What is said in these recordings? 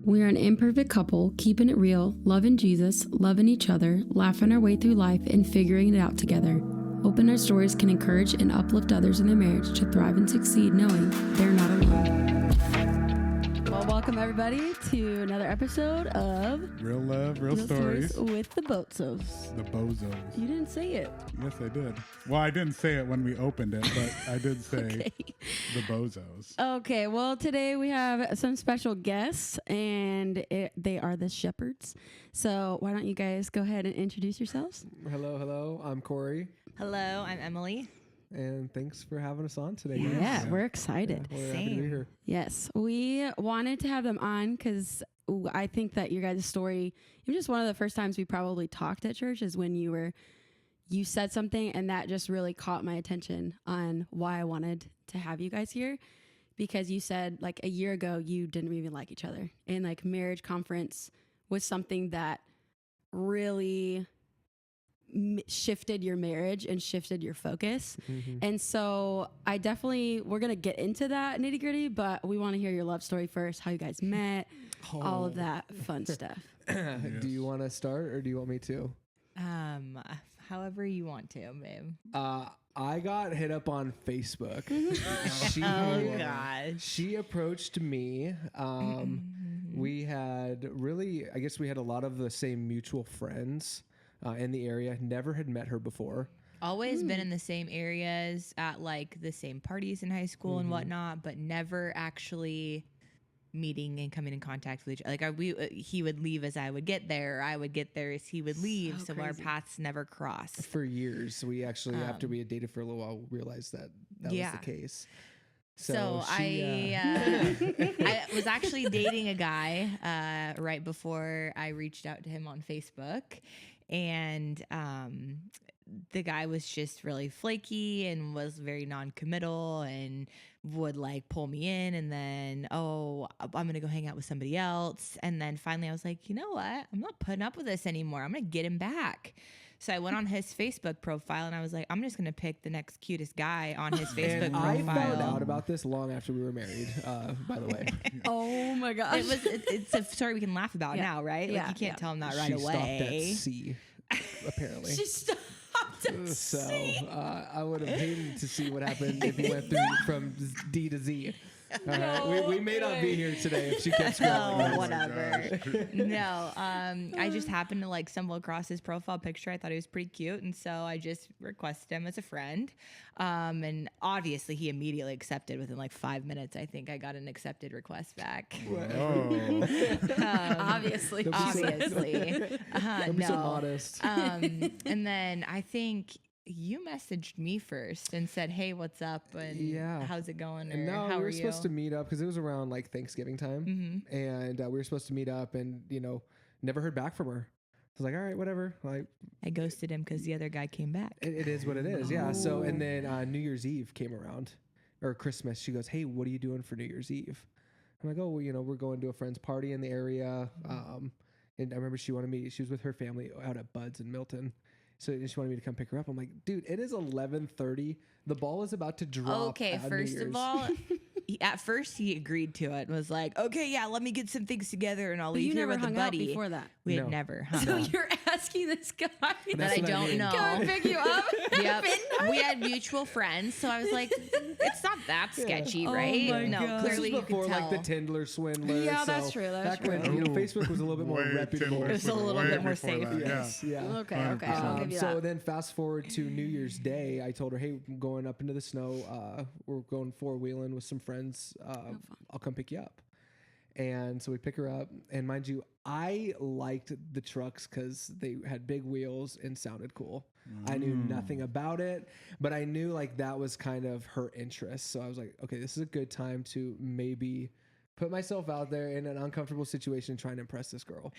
We are an imperfect couple, keeping it real, loving Jesus, loving each other, laughing our way through life, and figuring it out together. Hoping our stories can encourage and uplift others in their marriage to thrive and succeed, knowing they're not alone. Well, welcome everybody to another episode of Real Love, Real Stories with the Bozos. The Bozos. You didn't say it. Yes, I did. Well, I didn't say it when we opened it, but I did say the Bozos. Okay, well, today we have some special guests, and they are the Shepherds. So why don't you guys go ahead and introduce yourselves? Hello. I'm Cory. Hello, I'm Emily. And thanks for having us on today, guys. Yeah, we're excited. Yeah, we're happy to be here. Yes, we wanted to have them on because I think that your guys' story, even just one of the first times we probably talked at church is when you said something, and that just really caught my attention on why I wanted to have you guys here, because you said like a year ago you didn't even like each other, and like marriage conference was something that really shifted your marriage and shifted your focus. Mm-hmm. And so we're going to get into that nitty gritty, but we want to hear your love story first, how you guys met, all of that fun stuff. Yes. Do you want to start or do you want me to? However you want to, babe. I got hit up on Facebook. Oh gosh. She approached me. We had a lot of the same mutual friends in the area. Never had met her before. Always been in the same areas at like the same parties in high school and whatnot, but never actually meeting and coming in contact with each other. Like he would leave as I would get there. I would get there as he would leave. So our paths never crossed. For years. We actually, after we had dated for a little while, realized that was the case. So I was actually dating a guy right before I reached out to him on Facebook. And the guy was just really flaky and was very non-committal and would like pull me in and then, I'm going to go hang out with somebody else. And then finally I was like, you know what? I'm not putting up with this anymore. I'm going to get him back. So I went on his Facebook profile and I was like, I'm just going to pick the next cutest guy on his Facebook profile. I found out about this long after we were married, by the way. Oh my gosh. It's a story we can laugh about now, right? Like you can't tell him that right away. She stopped at C, apparently. She stopped at C. So I would have hated to see what happened if you went through from D to Z. We may not be here today if she kept scrolling. Oh, whatever. No, I just happened to like stumble across his profile picture. I thought he was pretty cute, and so I just requested him as a friend. And obviously, he immediately accepted within like 5 minutes. I think I got an accepted request back. Obviously. Don't be so modest. And then I think you messaged me first and said, hey, what's up? And how's it going? Or no, how we are were you? supposed to meet up because it was around like Thanksgiving time. And we were supposed to meet up and, never heard back from her. I was like, all right, whatever. Like, I ghosted him because the other guy came back. It is what it is. Yeah. So, and then New Year's Eve came around or Christmas. She goes, hey, what are you doing for New Year's Eve? I'm like, oh, well, we're going to a friend's party in the area. And I remember she was with her family out at Bud's in Milton. So she wanted me to come pick her up. I'm like, dude, it is 11:30. The ball is about to drop. Okay, first of all, at first he agreed to it and was like, okay, yeah, let me get some things together and I'll leave here with a buddy. Out before that. We had never hung So out. you're asking this guy that I don't know. Come and pick you up? Yep. We had mutual friends, so I was like, it's not that sketchy, right? my No, God. clearly This was before you could tell. like the Tindler swindler. Yeah, so that's true. That's back when Facebook was a little bit more reputable. It was a little bit more safe. Yes, yeah. Okay. I'll give you So that. then fast forward to New Year's Day, I told her, hey, I'm going up into the snow. We're going four-wheeling with some friends. I'll come pick you up. And so we pick her up. And mind you, I liked the trucks because they had big wheels and sounded cool. I knew nothing about it, but I knew like that was kind of her interest. So I was like, okay, this is a good time to maybe put myself out there in an uncomfortable situation trying to impress this girl.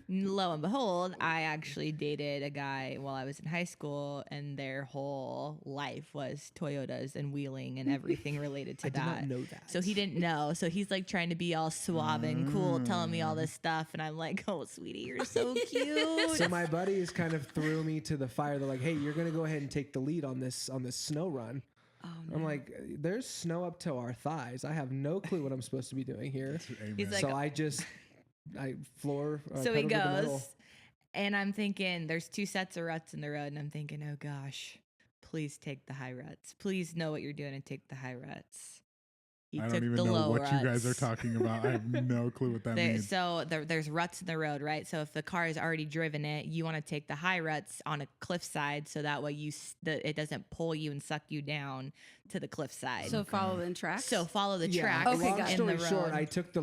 Lo and behold, I actually dated a guy while I was in high school, and their whole life was Toyotas and wheeling and everything related to I that. did not know that. So he didn't know. So he's like trying to be all suave and cool, telling me all this stuff, and I'm like, "Oh, sweetie, you're so cute." So my buddies kind of threw me to the fire. They're like, "Hey, you're gonna go ahead and take the lead on this snow run." Oh, I'm no. like, there's snow up to our thighs. I have no clue what I'm supposed to be doing here. He's like, So I floor. so he pedal to the metal. goes, and I'm thinking there's 2 sets of ruts in the road, and I'm thinking, oh gosh, please take the high ruts. Please know what you're doing and take the high ruts. He I took don't even the know low what ruts. you guys are talking about. I have no clue what that means. So there's ruts in the road, right? So if the car has already driven it, you want to take the high ruts on a cliffside, so that way it doesn't pull you and suck you down to the cliffside. So follow the tracks. So follow the Yeah. tracks. Okay, Long got it. story in the short, road. I took the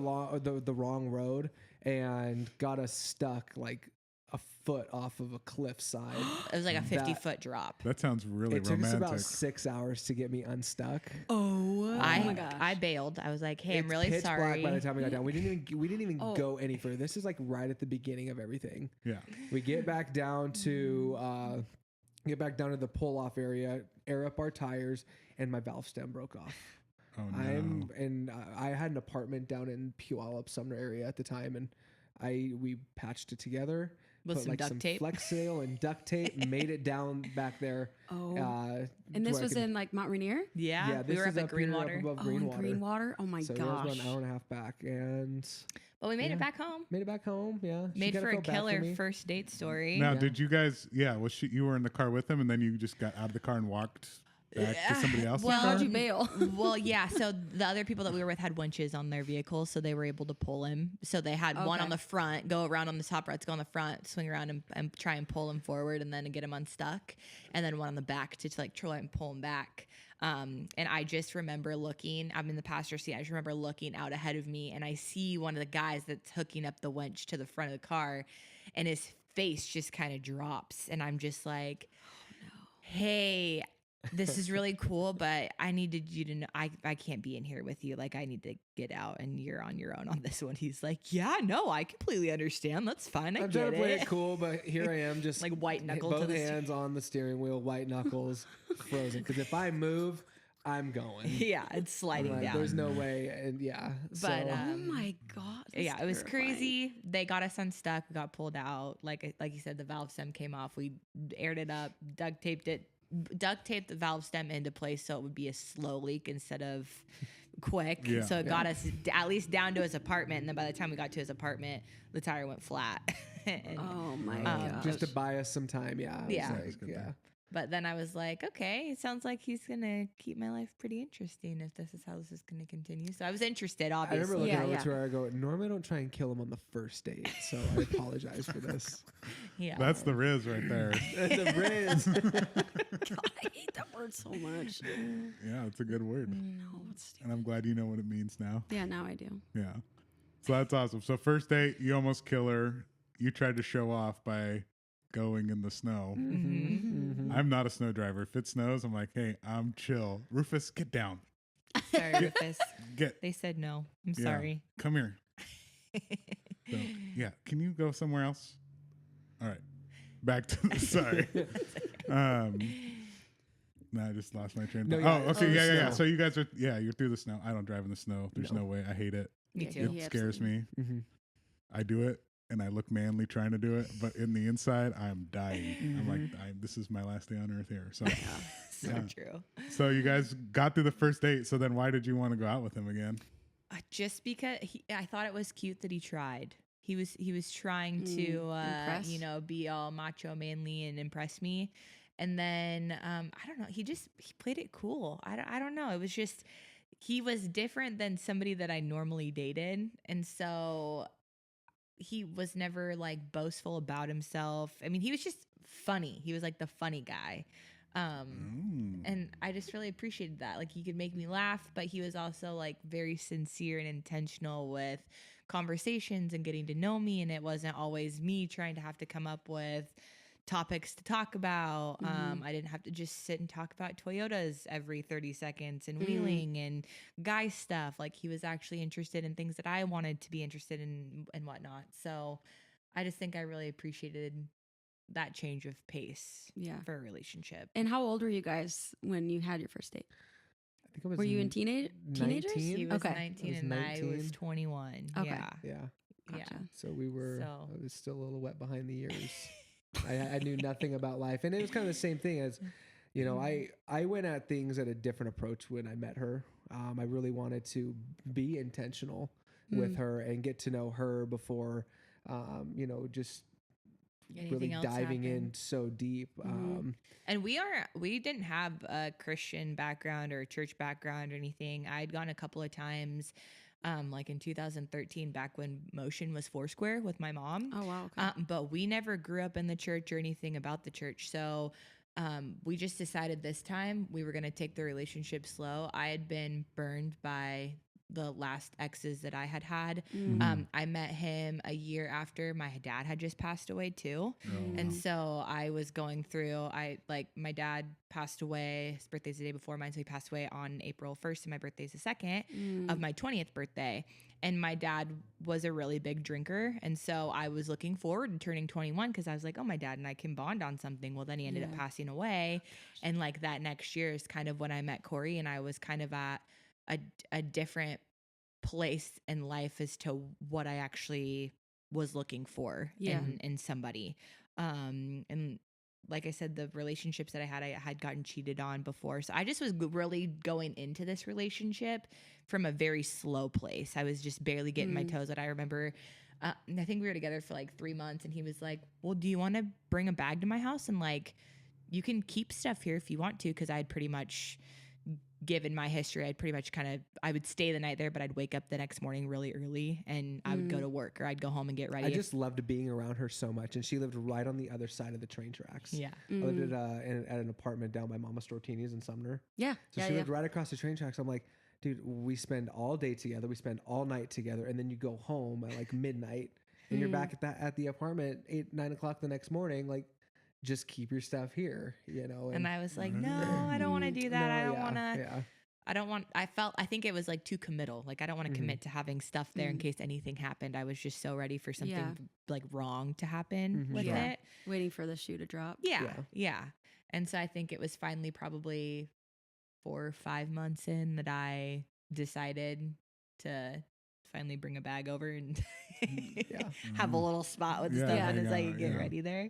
wrong road and got us stuck like a foot off of a cliffside. It was like a 50-foot drop. That sounds really It took us romantic. about 6 hours to get me unstuck. oh my gosh. I bailed. I was like, hey, I'm It's really pitch sorry. black by the time we got down. We didn't even Oh. go any further. This is like right at the beginning of everything. Yeah. We get back down to the pull off area, air up our tires, and my valve stem broke off. Oh no. I had an apartment down in Puyallup, Sumner area at the time, and we patched it together With put some duct tape? flex seal and duct tape, made it down back there. Oh. And And this was in like Mount Rainier? Yeah, this we were is up at here, Greenwater. above Oh, Greenwater. in Greenwater? Oh my So it was about gosh. an hour and a half back, and But we made Yeah. it back home. made it back home. Yeah, She Made kinda for a felt bad killer me. first date story. Now, Yeah. did you guys? Yeah, was you were in the car with him, and then you just got out of the car and walked back to somebody else's Well, car? How'd you bail? Well, yeah. So the other people that we were with had winches on their vehicles, so they were able to pull him. So they had one Okay. on the front, go around on the top ruts, go on the front, swing around and try and pull him forward, and then get him unstuck, and then one on the back to like try and pull him back. And I just remember looking. I'm in the passenger seat. I just remember looking out ahead of me, and I see one of the guys that's hooking up the winch to the front of the car, and his face just kind of drops, and I'm just like, hey, this is really cool, but I needed you to know I can't be in here with you. Like, I need to get out, and you're on your own on this one. He's like, yeah, no, I completely understand. That's fine. I'm trying to play it cool, but here I am, just Like white knuckle to both the hands on the steering wheel, white knuckles, frozen. Because if I move, I'm going. Yeah, it's I'm sliding like, down. there's no way, and yeah. But, so, Oh my god. that's Yeah, it was terrifying. crazy. They got us unstuck. We got pulled out. Like you said, the valve stem came off. We aired it up, duct taped the valve stem into place so it would be a slow leak instead of quick. Yeah. So it got us at least down to his apartment. And then by the time we got to his apartment, the tire went flat. And- Oh my god. just to buy us some time, yeah. I was Yeah. like, That's good yeah. there. But then I was like, okay, it sounds like he's going to keep my life pretty interesting if this is how this is going to continue. So I was interested, I remember obviously. looking Yeah, over yeah. to her. I go, normally I don't try and kill him on the first date, so I apologize for this. Yeah. That's the Riz right there. The Riz. God, I hate that word so much. Yeah, it's a good word, No, it's stupid. and I'm glad you know what it means now. Yeah, now I do. Yeah. So that's awesome. So first date, you almost kill her. You tried to show off by going in the snow. Mhm. I'm not a snow driver. If it snows, I'm like, hey, I'm chill. Rufus, get down. Sorry, Rufus. Get They said no. I'm Yeah. sorry. come here. So, yeah, can you go somewhere else? All right. Back to the sorry. No, I just lost my train of No, thought. yeah, Oh, it's okay, through the yeah. snow. So you guys are you're through the snow. I don't drive in the snow. There's No. no way. I hate it. Me Yeah, too. he It scares me. Mm-hmm. I do it and I look manly trying to do it, but in the inside, I'm dying. I'm like, this is my last day on earth here. So, So Yeah. true. so you guys got through the first date. So then, why did you want to go out with him again? Just because I thought it was cute that he tried. He was trying to Impress? be all macho manly and impress me. And then I don't know, he played it cool. I don't know. It was just he was different than somebody that I normally dated. And so he was never like boastful about himself. I mean, he was just funny. He was like the funny guy. And I just really appreciated that. Like, he could make me laugh, but he was also like very sincere and intentional with conversations and getting to know me. And it wasn't always me trying to have to come up with topics to talk about. I didn't have to just sit and talk about Toyotas every 30 seconds and wheeling and guy stuff. Like, he was actually interested in things that I wanted to be interested in and whatnot. So I just think I really appreciated that change of pace Yeah. for a relationship. And how old were you guys when you had your first date? I think I was Were you in teenagers? 19? He was Okay. 19 I was and I was 19. 21. Okay. Yeah. Yeah. Yeah. Gotcha. So we were, So- I was still a little wet behind the ears. I knew nothing about life. And it was kind of the same thing as, You know, I went at things at a different approach when I met her. I really wanted to be intentional with her and get to know her before, you know, just Anything really else diving in happened. so deep. And we didn't have a Christian background or a church background or anything. I'd gone a couple of times, like in 2013, back when Motion was Foursquare with my mom. Oh, wow. Okay. But we never grew up in the church or anything about the church. So we just decided this time we were going to take the relationship slow. I had been burned by the last exes that I had had. I met him a year after my dad had just passed away too. And so I was going through, my dad passed away. His birthday's the day before mine. So he passed away on April 1st and my birthday's the 2nd of my 20th birthday. And my dad was a really big drinker. And so I was looking forward to turning 21 because I was like, oh, my dad and I can bond on something. Well, then he ended up passing away. And like that next year is kind of when I met Cory, and I was kind of at a different place in life as to what I actually was looking for in somebody. And like I said, the relationships that I had gotten cheated on before. So I just was really going into this relationship from a very slow place. I was just barely getting my toes out. I remember, I think we were together for like 3 months, and he was like, well, do you want to bring a bag to my house? And like, you can keep stuff here if you want to. Cause I'd pretty much, given my history, I'd pretty much I would stay the night there, but I'd wake up the next morning really early and I would go to work, or I'd go home and get ready. I just loved being around her so much. And she lived right on the other side of the train tracks. Yeah. I lived at an apartment down by Mama Stortini's in Sumner. Yeah. So she lived right across the train tracks. I'm like, dude, we spend all day together. We spend all night together. And then you go home at like midnight and you're back at the apartment 8-9 o'clock the next morning. Like, just keep your stuff here, you know? And I was like, no, I don't want to do that. I don't want to, I think it was like too committal. Like, I don't want to commit to having stuff there in case anything happened. I was just so ready for something like wrong to happen with it. Waiting for the shoe to drop. Yeah. And so I think it was finally probably 4 or 5 months in that I decided to finally bring a bag over and have a little spot with stuff in as I could get ready there.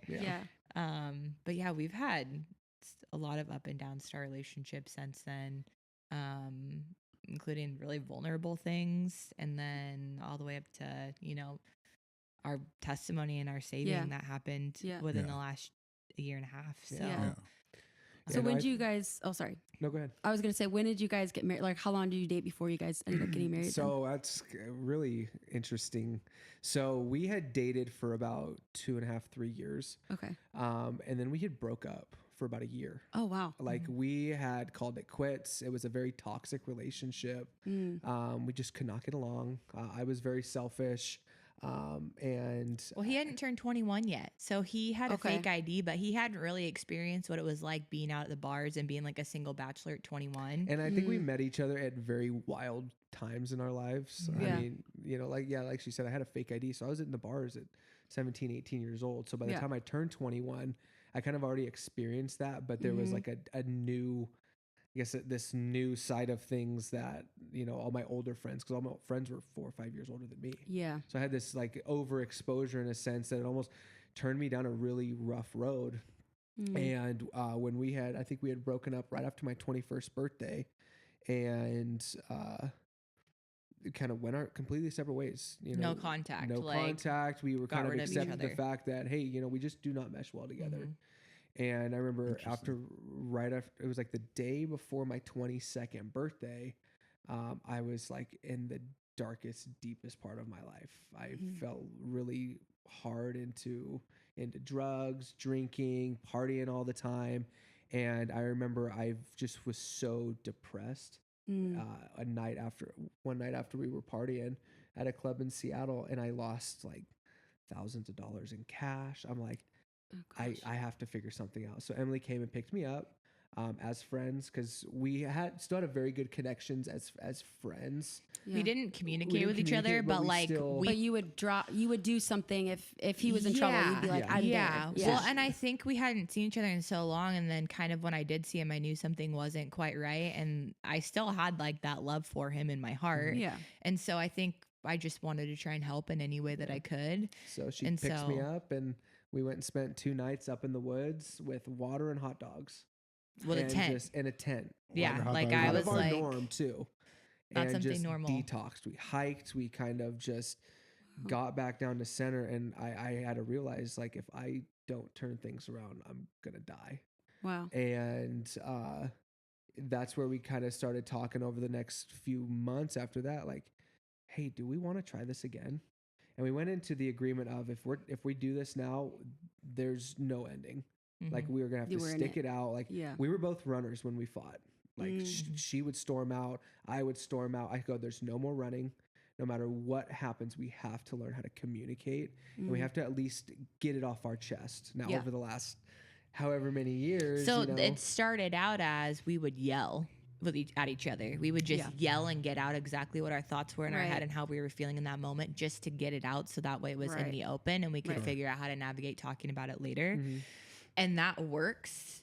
But yeah, we've had a lot of up and down to our relationship since then, including really vulnerable things, and then all the way up to, you know, our testimony and our saving that happened within the last year and a half. So So when did you guys? Oh, sorry. No, go ahead. I was gonna say, when did you guys get married? Like, how long did you date before you guys ended up getting married? So that's really interesting. So we had dated for about 2.5, 3 years. Okay. And then we had broke up for about a year. Oh, wow. Like we had called it quits. It was a very toxic relationship. We just could not get along. I was very selfish. And well, he hadn't turned 21 yet. So he had a fake ID, but he hadn't really experienced what it was like being out at the bars and being like a single bachelor at 21. And I think we met each other at very wild times in our lives. I mean, you know, like she said, I had a fake ID. So I was in the bars at 17, 18 years old. So by the time I turned 21, I kind of already experienced that, but there was like a new, I guess, this new side of things that, you know, all my older friends, because all my friends were 4 or 5 years older than me. Yeah. So I had this like overexposure in a sense that it almost turned me down a really rough road. And when I think we had broken up right after my 21st birthday, and kind of went our completely separate ways. You know, no contact. We were kind of accepting the fact that, hey, you know, we just do not mesh well together. And I remember right after, it was like the day before my 22nd birthday, I was like in the darkest, deepest part of my life. I felt really hard into drugs, drinking, partying all the time. And I remember I just was so depressed one night after we were partying at a club in Seattle, and I lost like thousands of dollars in cash. I'm like, I have to figure something out. So Emily came and picked me up as friends, because we still had a very good connections as friends. We didn't communicate with each other, but like but you would do something if he was in trouble. You'd be like, I'm there. Well, and I think we hadn't seen each other in so long, and then kind of when I did see him, I knew something wasn't quite right, and I still had like that love for him in my heart. And so I think I just wanted to try and help in any way that I could. So she picked me up, and we went and spent 2 nights up in the woods with water and hot dogs. with a and tent. In a tent. Yeah, Hot like dog I Out was of our like, norm too. not And something just normal. detoxed. We hiked. We kind of just got back down to center, and I had to realize, like, if I don't turn things around, I'm gonna die. Wow. And that's where we kind of started talking over the next few months after that, like, hey, do we want to try this again? And we went into the agreement of if we do this now, there's no ending. Like, we were gonna have You to were in stick it. it out. Like, Yeah. we were both runners when we fought. Like, she would storm out, I would storm out. I go, there's no more running. No matter what happens, we have to learn how to communicate, and we have to at least get it off our chest. Now, Yeah. over the last however many years, So you know, it started out as we would yell at each other. We would just yell and get out exactly what our thoughts were in our Right. head and how we were feeling in that moment, just to get it out, so that way it was in Right. the open and we could Right. figure out how to navigate talking about it later. Mhm. And that works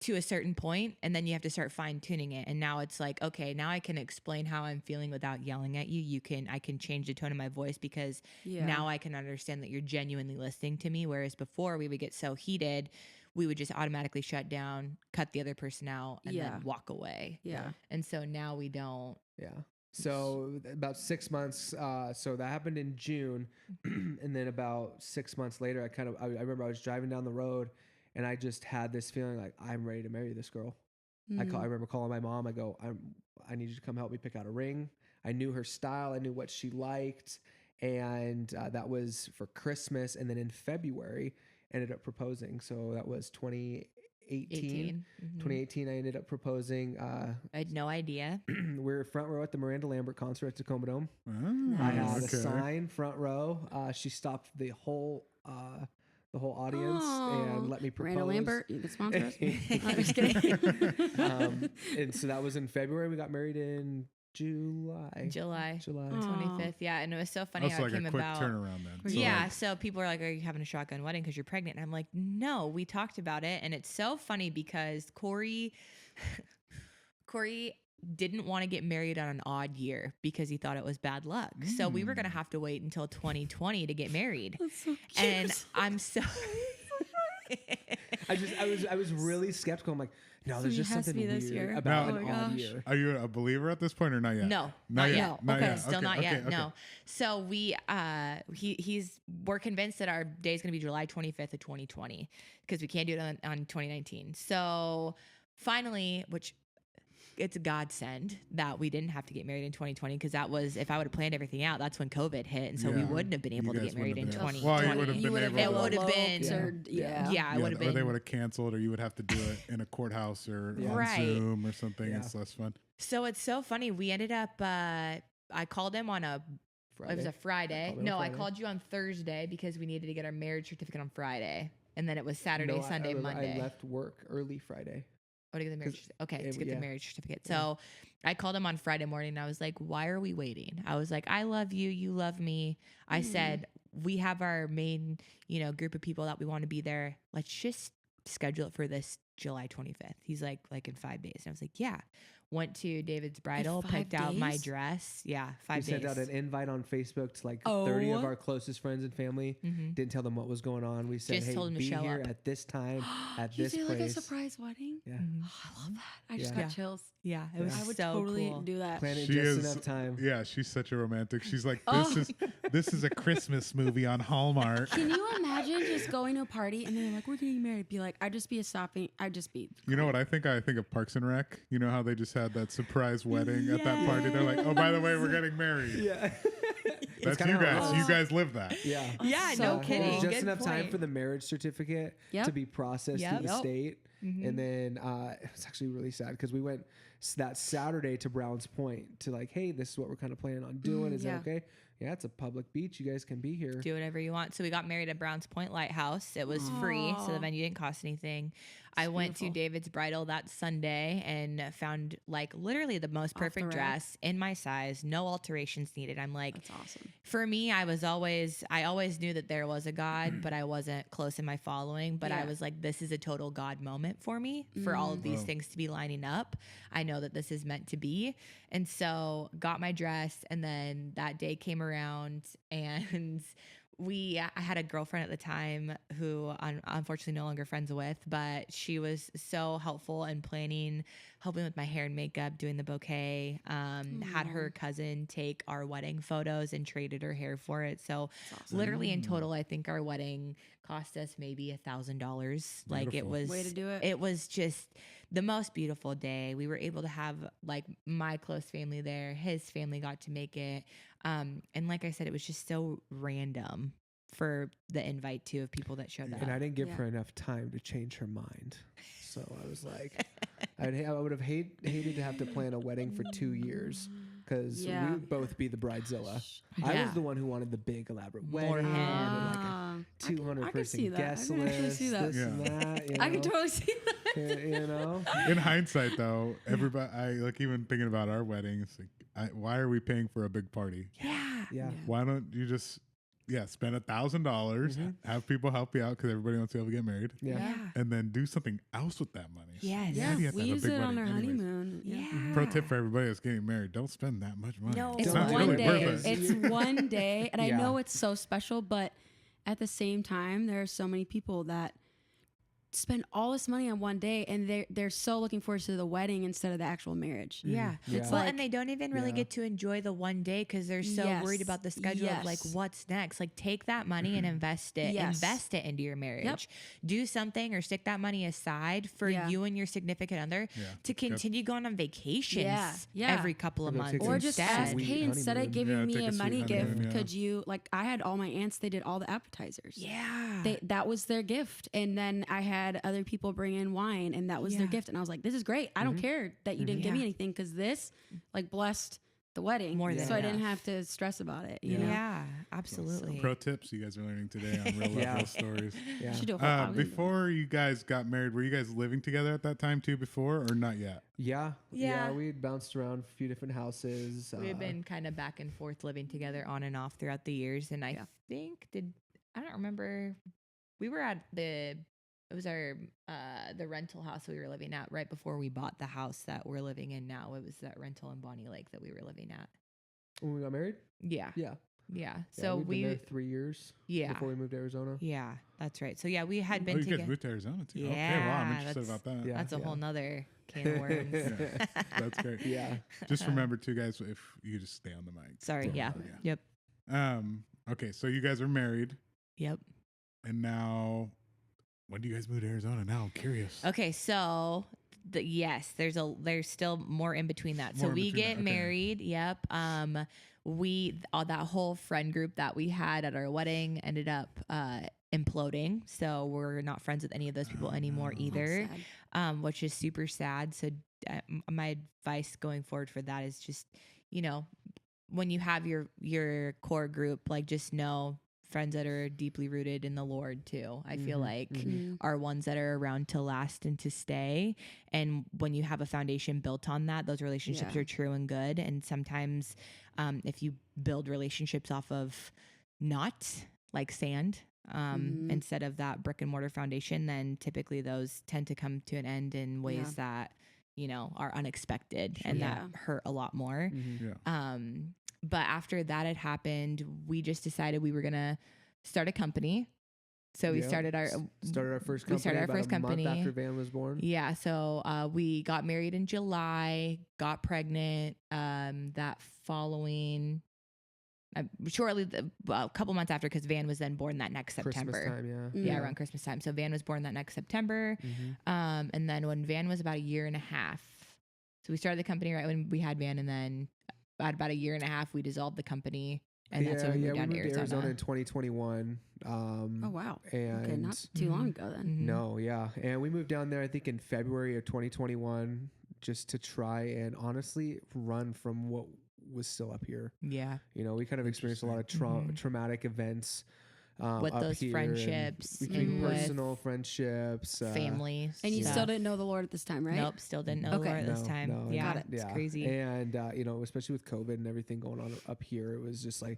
to a certain point, and then you have to start fine tuning it. And now it's like, okay, now I can explain how I'm feeling without yelling at you. I can change the tone of my voice because now I can understand that you're genuinely listening to me. Whereas before we would get so heated, we would just automatically shut down, cut the other person out, and then walk away. Yeah. And so now we don't. Yeah. So about 6 months. So that happened in June, and then about 6 months later, I remember I was driving down the road, and I just had this feeling like, I'm ready to marry this girl. I remember calling my mom. I go, I need you to come help me pick out a ring. I knew her style. I knew what she liked, and that was for Christmas. And then in February, ended up proposing. So that was 2018. 2018, I ended up proposing. I had no idea. We're front row at the Miranda Lambert concert at Tacoma Dome. Oh, I had a okay. sign front row. She stopped the whole audience and let me propose. Miranda Lambert, you can sponsor us. I'm just kidding. And so that was in February. We got married in July. July July. 25th. Yeah. And it was so funny That's how like it came a quick about. turnaround then. So Yeah. like- So people are like, are you having a shotgun wedding because you're pregnant? And I'm like, no, we talked about it. And it's so funny because Cory didn't want to get married on an odd year because he thought it was bad luck. So we were going to have to wait until 2020 to get married. That's so cute. And I'm so I was really skeptical. I'm like, no, So there's it just has to something be this weird year? about Oh an my odd gosh. year. Are you a believer at this point or not yet? No, Not yet. yet. Not Okay. yet. still not okay, yet. okay. No. So we're convinced that our day is going to be July 25th of 2020 because we can't do it on 2019. So finally, which it's a godsend that we didn't have to get married in 2020 because that was, if I would have planned everything out, that's when COVID hit. And so we Yeah. wouldn't have been able to guys get married in wouldn't have been 2020. able- Well, you would have You been would have able It to- would have been, eloped or- yeah, it Yeah, would have or they been. would have canceled, or you would have to do it in a courthouse or on Right. Zoom or something. Yeah. It's less fun. So it's so funny. We ended up, I called him on it was a Friday. Called him on No, I Friday. called you on Thursday because we needed to get our marriage certificate on Friday. And then it was Saturday, No, Sunday, I remember Monday. I left work early Friday. Oh, to get the marriage. 'Cause Okay, it- to get yeah. the marriage certificate. So I called him on Friday morning and I was like, why are we waiting? I was like, I love you. You love me. I said, we have our main, group of people that we want to be there. Let's just schedule it for this July 25th. He's like in 5 days. And I was like, yeah. Went to David's bridal, 5 picked out my days? dress. Yeah, We 5 days. sent out an invite on Facebook to like 30 of Oh. our closest friends and family. Mhm. Didn't tell them what was going on. We said, Just hey, told them to be show here up. at this time, at You this say place. like a surprise wedding? Yeah. Mhm. Oh, I love that. I just Yeah. got chills. Yeah, it was I would so totally cool. do that. Plan it She just is- enough time. Yeah, she's such a romantic. She's like, Oh. this is a Christmas movie on Hallmark. Can you imagine just going to a party and then they're like, we're getting married? Be like, I'd just be You know what I think? I think of Parks and Rec. You know how they just had that surprise wedding at that party? They're like, oh, by the way, we're getting married. Yeah. That's kinda you how it guys. was. You guys live that. Yeah. Yeah, So no cool. kidding. Just Good enough time point. for the marriage certificate Yep. to be processed Yep. through the Yep. state. Mhm. And then it was actually really sad because we went that Saturday to Browns Point to like, hey, this is what we're kind of planning on doing. Is yeah. that okay? Yeah, it's a public beach. You guys can be here. Do whatever you want. So we got married at Browns Point Lighthouse. It was free, so the Aw. venue didn't cost anything. I went to beautiful. David's bridal that Sunday and found like literally the most Off the perfect rack. dress in my size, no alterations needed. I'm like, That's awesome. for me, I always knew that there was a God, but I wasn't close in my following. But I Yeah. was like, this is a total God moment for me, for all of these Wow. things to be lining up. I know that this is meant to be. And so got my dress, and then that day came around and I had a girlfriend at the time who I'm unfortunately no longer friends with, but she was so helpful in planning, helping with my hair and makeup, doing the bouquet. Had her cousin take our wedding photos and traded her hair for it. So literally in total, I think our wedding cost us maybe $1,000. Like it Beautiful. was, Way to do it. It was just the most beautiful day. We were able to have like my close family there. His family got to make it. And like I said, it was just so random for the invite too of people that showed up. And I didn't give Yeah. her enough time to change her mind. So I was like, I would have hated to have to plan a wedding for 2 years because Yeah. we would both be the bridezilla. I Yeah. was the one who wanted the big elaborate More wedding, him. and like Ah, a I can 200 see person that. guest I can actually list, see that. this and that. You I can know? totally see that. You know, In hindsight, though, everybody, I like even thinking about our weddings. Like, why are we paying for a big party? Yeah. yeah. Why don't you just, spend $1,000, have people help you out because everybody wants to be able to get married, Yeah. and then do something else with that money. Yes. Why Yeah, do you have to we have a used big it on wedding our anyways? honeymoon. Yeah. Pro tip for everybody that's getting married: don't spend that much money. No. It's Don't not one really day. worth it. It's one day, and I Yeah. know it's so special, but at the same time, there are so many people that spend all this money on one day, and they're so looking forward to the wedding instead of the actual marriage. Yeah. Yeah. It's Well, like, and they don't even really Yeah. get to enjoy the one day because they're so worried Yes. about the schedule of like Yes. what's next. Like take that money and invest it. Yes. Invest it into your marriage. Do something or stick that money aside for Yeah. you and your significant other Yeah. to continue going on vacations Yeah. every couple of Or go months. take or an just instead. ask, Sweet hey, instead of honeymoon. giving Yeah, me take a a sweet money gift, honeymoon, yeah. could you, like, I had all my aunts, they did all the appetizers. Yeah. That was their gift. And then I had other people bring in wine, and that was their Yeah. gift. And I was like, this is great. I don't care that you didn't give me Yeah. anything, because this like blessed the wedding. More than so I didn't enough. have to stress about it. You Yeah. know? Yeah, absolutely. Pro tips you guys are learning today on real Yeah. life stories. Yeah. Should do a whole podcast. Before you guys got married, were you guys living together at that time too? Before or not yet? Yeah. Yeah. We had bounced around a few different houses. We've been kind of back and forth living together on and off throughout the years. And I think I don't remember, we were at it was our, the rental house we were living at right before we bought the house that we're living in now. It was that rental in Bonnie Lake that we were living at. when we got married. Yeah. Yeah. Yeah. So So we've been there 3 years. yeah. Before we moved to Arizona. Yeah, that's right. So yeah, we had Oh, been you guys together. moved to Arizona too. Okay, wow, Yeah, I'm interested that's- about that. Yeah. That's a whole nother can of worms. Yeah, that's great. Yeah. Just remember too, guys, if you just stay on the mic. Sorry. Yeah. Yeah. Yep. Okay, so you guys are married, Yep. and now when do you guys move to Arizona? Now I'm curious. Okay, so yes, there's still more in between that. So More in we between get that, okay. married. Yep. That whole friend group that we had at our wedding ended up imploding. So we're not friends with any of those people anymore no. either, Sad. which is super sad. So my advice going forward for that is just, when you have your core group, like just know friends that are deeply rooted in the Lord too. I feel like are ones that are around to last and to stay. And when you have a foundation built on that, those relationships Yeah. are true and good. And sometimes if you build relationships off of not like sand, instead of that brick and mortar foundation, then typically those tend to come to an end in ways that, are unexpected and that hurt a lot more. Yeah. But after that had happened, we just decided we were going to start a company. So we started our first company. we started our about first a month company after Van was born. Yeah. So we got married in July, got pregnant that following shortly, a couple months after, because Van was then born that next September. Christmas time, yeah. Yeah, around Christmas time. So Van was born that next September. And then when Van was about a year and a half, so we started the company right when we had Van, and then at about a year and a half, we dissolved the company. And that's when we moved down to Arizona. in 2021. Oh, wow. And Okay, not too long ago then. Mhm. no, yeah. And we moved down there, I think, in February of 2021, just to try and honestly run from what was still up here. Yeah. We kind of experienced a lot of traumatic events With up those here, and friendships between and with personal friendships, family. And you stuff. still didn't know the Lord at this time, right? Nope, still didn't know Okay. the Lord at this No, time. no, Yeah, Got it. it's crazy. And especially with COVID and everything going on up here, it was just like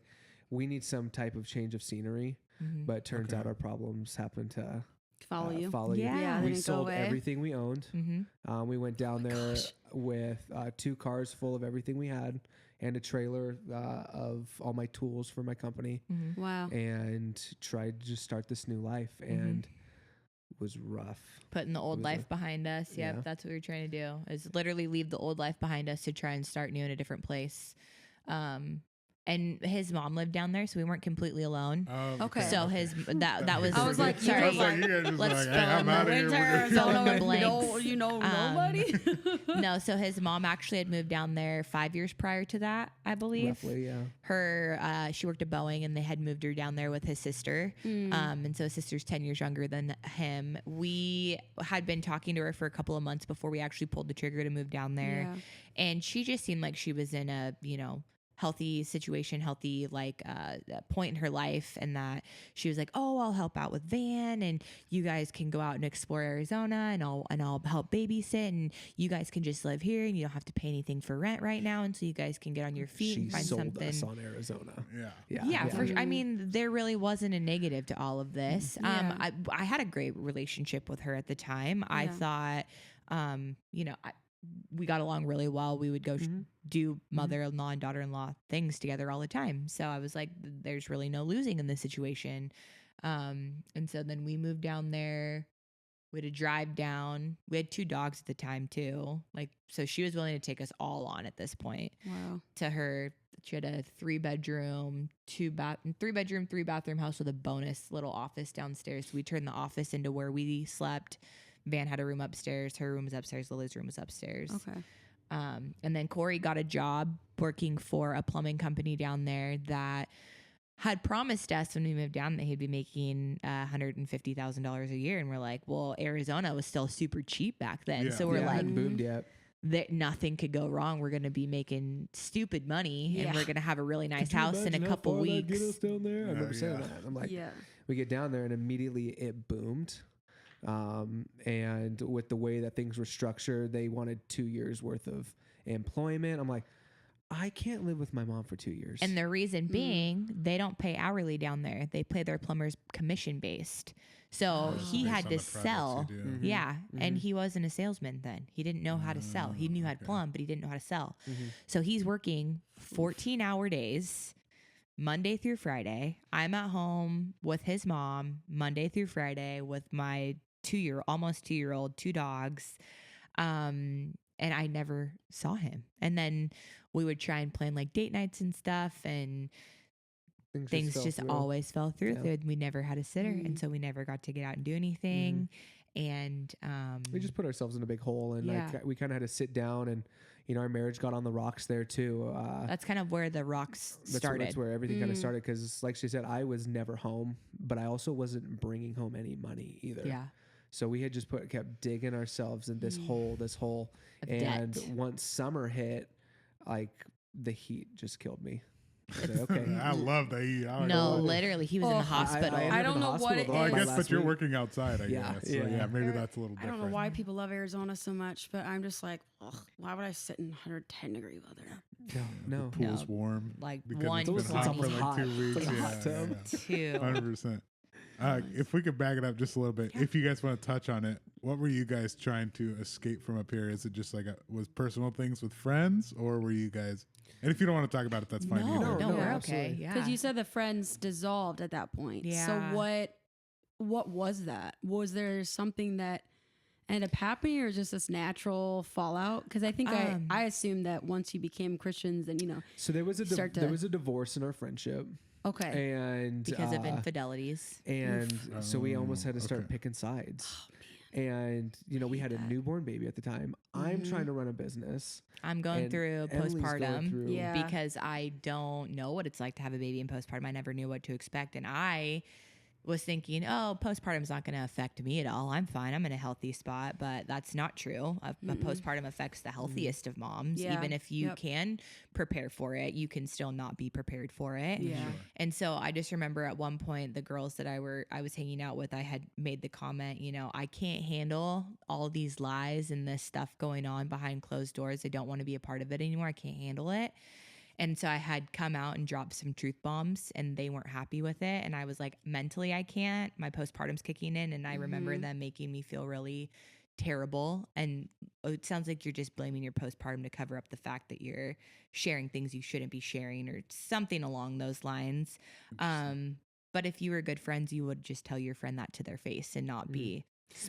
we need some type of change of scenery. Mhm. But turns Okay. out our problems happened to Follow you. Follow you. Yeah. they We didn't go sold away. everything we owned. Mhm. We went down there gosh. with 2 cars full of everything we had and a trailer of all my tools for my company, Wow. and tried to just start this new life, and was rough. Putting the old life behind us. Yep, yeah. that's what we were trying to do. Is literally leave the old life behind us to try and start new in a different place. And his mom lived down there, so we weren't completely alone. Okay. So his that was. I was like, sorry. you guys Let's like, hey, I'm fill in outta the here. winter, We're fill in the Arizona, blanks. you know nobody. No, so his mom actually had moved down there 5 years prior to that, I believe. Roughly, yeah. Her, she worked at Boeing, and they had moved her down there with his sister. And so his sister's 10 years younger than him. We had been talking to her for a couple of months before we actually pulled the trigger to move down there. Yeah. And she just seemed like she was in a, healthy situation, healthy point in her life, and that she was like, oh, I'll help out with Van, and you guys can go out and explore Arizona, and I'll help babysit, and you guys can just live here, and you don't have to pay anything for rent right now, and so you guys can get on your feet She and find sold something. us on Arizona. Yeah, for sure. I mean, there really wasn't a negative to all of this. Yeah. I had a great relationship with her at the time. I thought, we got along really well. We would go do mother-in-law and daughter-in-law things together all the time. So I was like, there's really no losing in this situation. And so then we moved down there. We had to drive down. We had 2 dogs at the time too. So she was willing to take us all on at this point. Wow. To her, she had a 3-bedroom, 3-bathroom house with a bonus little office downstairs. So we turned the office into where we slept. Van had a room upstairs. Her room was upstairs. Lily's room was upstairs. Okay. And then Cory got a job working for a plumbing company down there that had promised us when we moved down that he'd be making $150,000 a year. And we're like, well, Arizona was still super cheap back then. Yeah. So we're It like, hadn't boomed yet. that nothing could go wrong. We're going to be making stupid money, and we're going to have a really nice Could you house in a imagine how couple far that'd weeks. Get us down there? I remember saying yeah. that. I'm like, Yeah. we get down there and immediately it boomed. And with the way that things were structured, they wanted 2 years worth of employment. I'm like, I can't live with my mom for 2 years. And the reason being, they don't pay hourly down there. They pay their plumbers commission based. So he Based had on to the projects sell. you do. Yeah. And he wasn't a salesman then. He didn't know how to sell. He knew how to plumb, but he didn't know how to sell. So he's working 14-hour days, Monday through Friday. I'm at home with his mom Monday through Friday with my almost 2-year-old, 2 dogs. And I never saw him. And then we would try and plan like date nights and stuff, and things just always fell through. Yeah. We never had a sitter, and so we never got to get out and do anything. And we just put ourselves in a big hole, and Yeah. we kind of had to sit down, and our marriage got on the rocks there too. that's kind of where the rocks started. That's where everything kind of started, because like she said, I was never home, but I also wasn't bringing home any money either. Yeah. So we had just kept digging ourselves in this hole, Of and debt. once summer hit, like the heat just killed me. I said, okay. I love that. No, literally, he was in the hospital. ended I up don't in the know what hospital it though Well, I is. by guess, last but you're week. working outside, I Yeah, guess. So, yeah. yeah, maybe that's a little I different. don't know why people love Arizona so much, but I'm just like, ugh, why would I sit in 110-degree weather? No. Pool's warm. Like because one it's been hot for 20. like hot. 2 weeks. It's like a hot Yeah, tub. 2. 100%. If we could back it up just a little bit, if you guys want to touch on it, what were you guys trying to escape from up here? Is it just like was personal things with friends, or were you guys? And if you don't want to talk about it, that's fine. either. No, we're absolutely. okay. Yeah. Because you said the friends dissolved at that point. Yeah. So what was that? Was there something that ended up happening, or just this natural fallout? Because I think I assumed that once you became Christians, then So there was a divorce in our friendship, okay. and because of infidelities. and so we almost had to start okay. picking sides. And we had a newborn baby at the time. I'm trying to run a business. I'm going and through Emily's going postpartum through- Yeah. because I don't know what it's like to have a baby in postpartum. I never knew what to expect. And I was thinking, oh, postpartum's not going to affect me at all. I'm fine. I'm in a healthy spot. But that's not true. A postpartum affects the healthiest of moms. Yeah. Even if you Yep. can prepare for it, you can still not be prepared for it. Yeah. And so I just remember at one point, the girls that I was hanging out with, I had made the comment, I can't handle all these lies and this stuff going on behind closed doors. I don't want to be a part of it anymore. I can't handle it. And so I had come out and dropped some truth bombs, and they weren't happy with it. And I was like, mentally, I can't. My postpartum's kicking in. And I remember them making me feel really terrible. And it sounds like you're just blaming your postpartum to cover up the fact that you're sharing things you shouldn't be sharing or something along those lines. But if you were good friends, you would just tell your friend that to their face and not be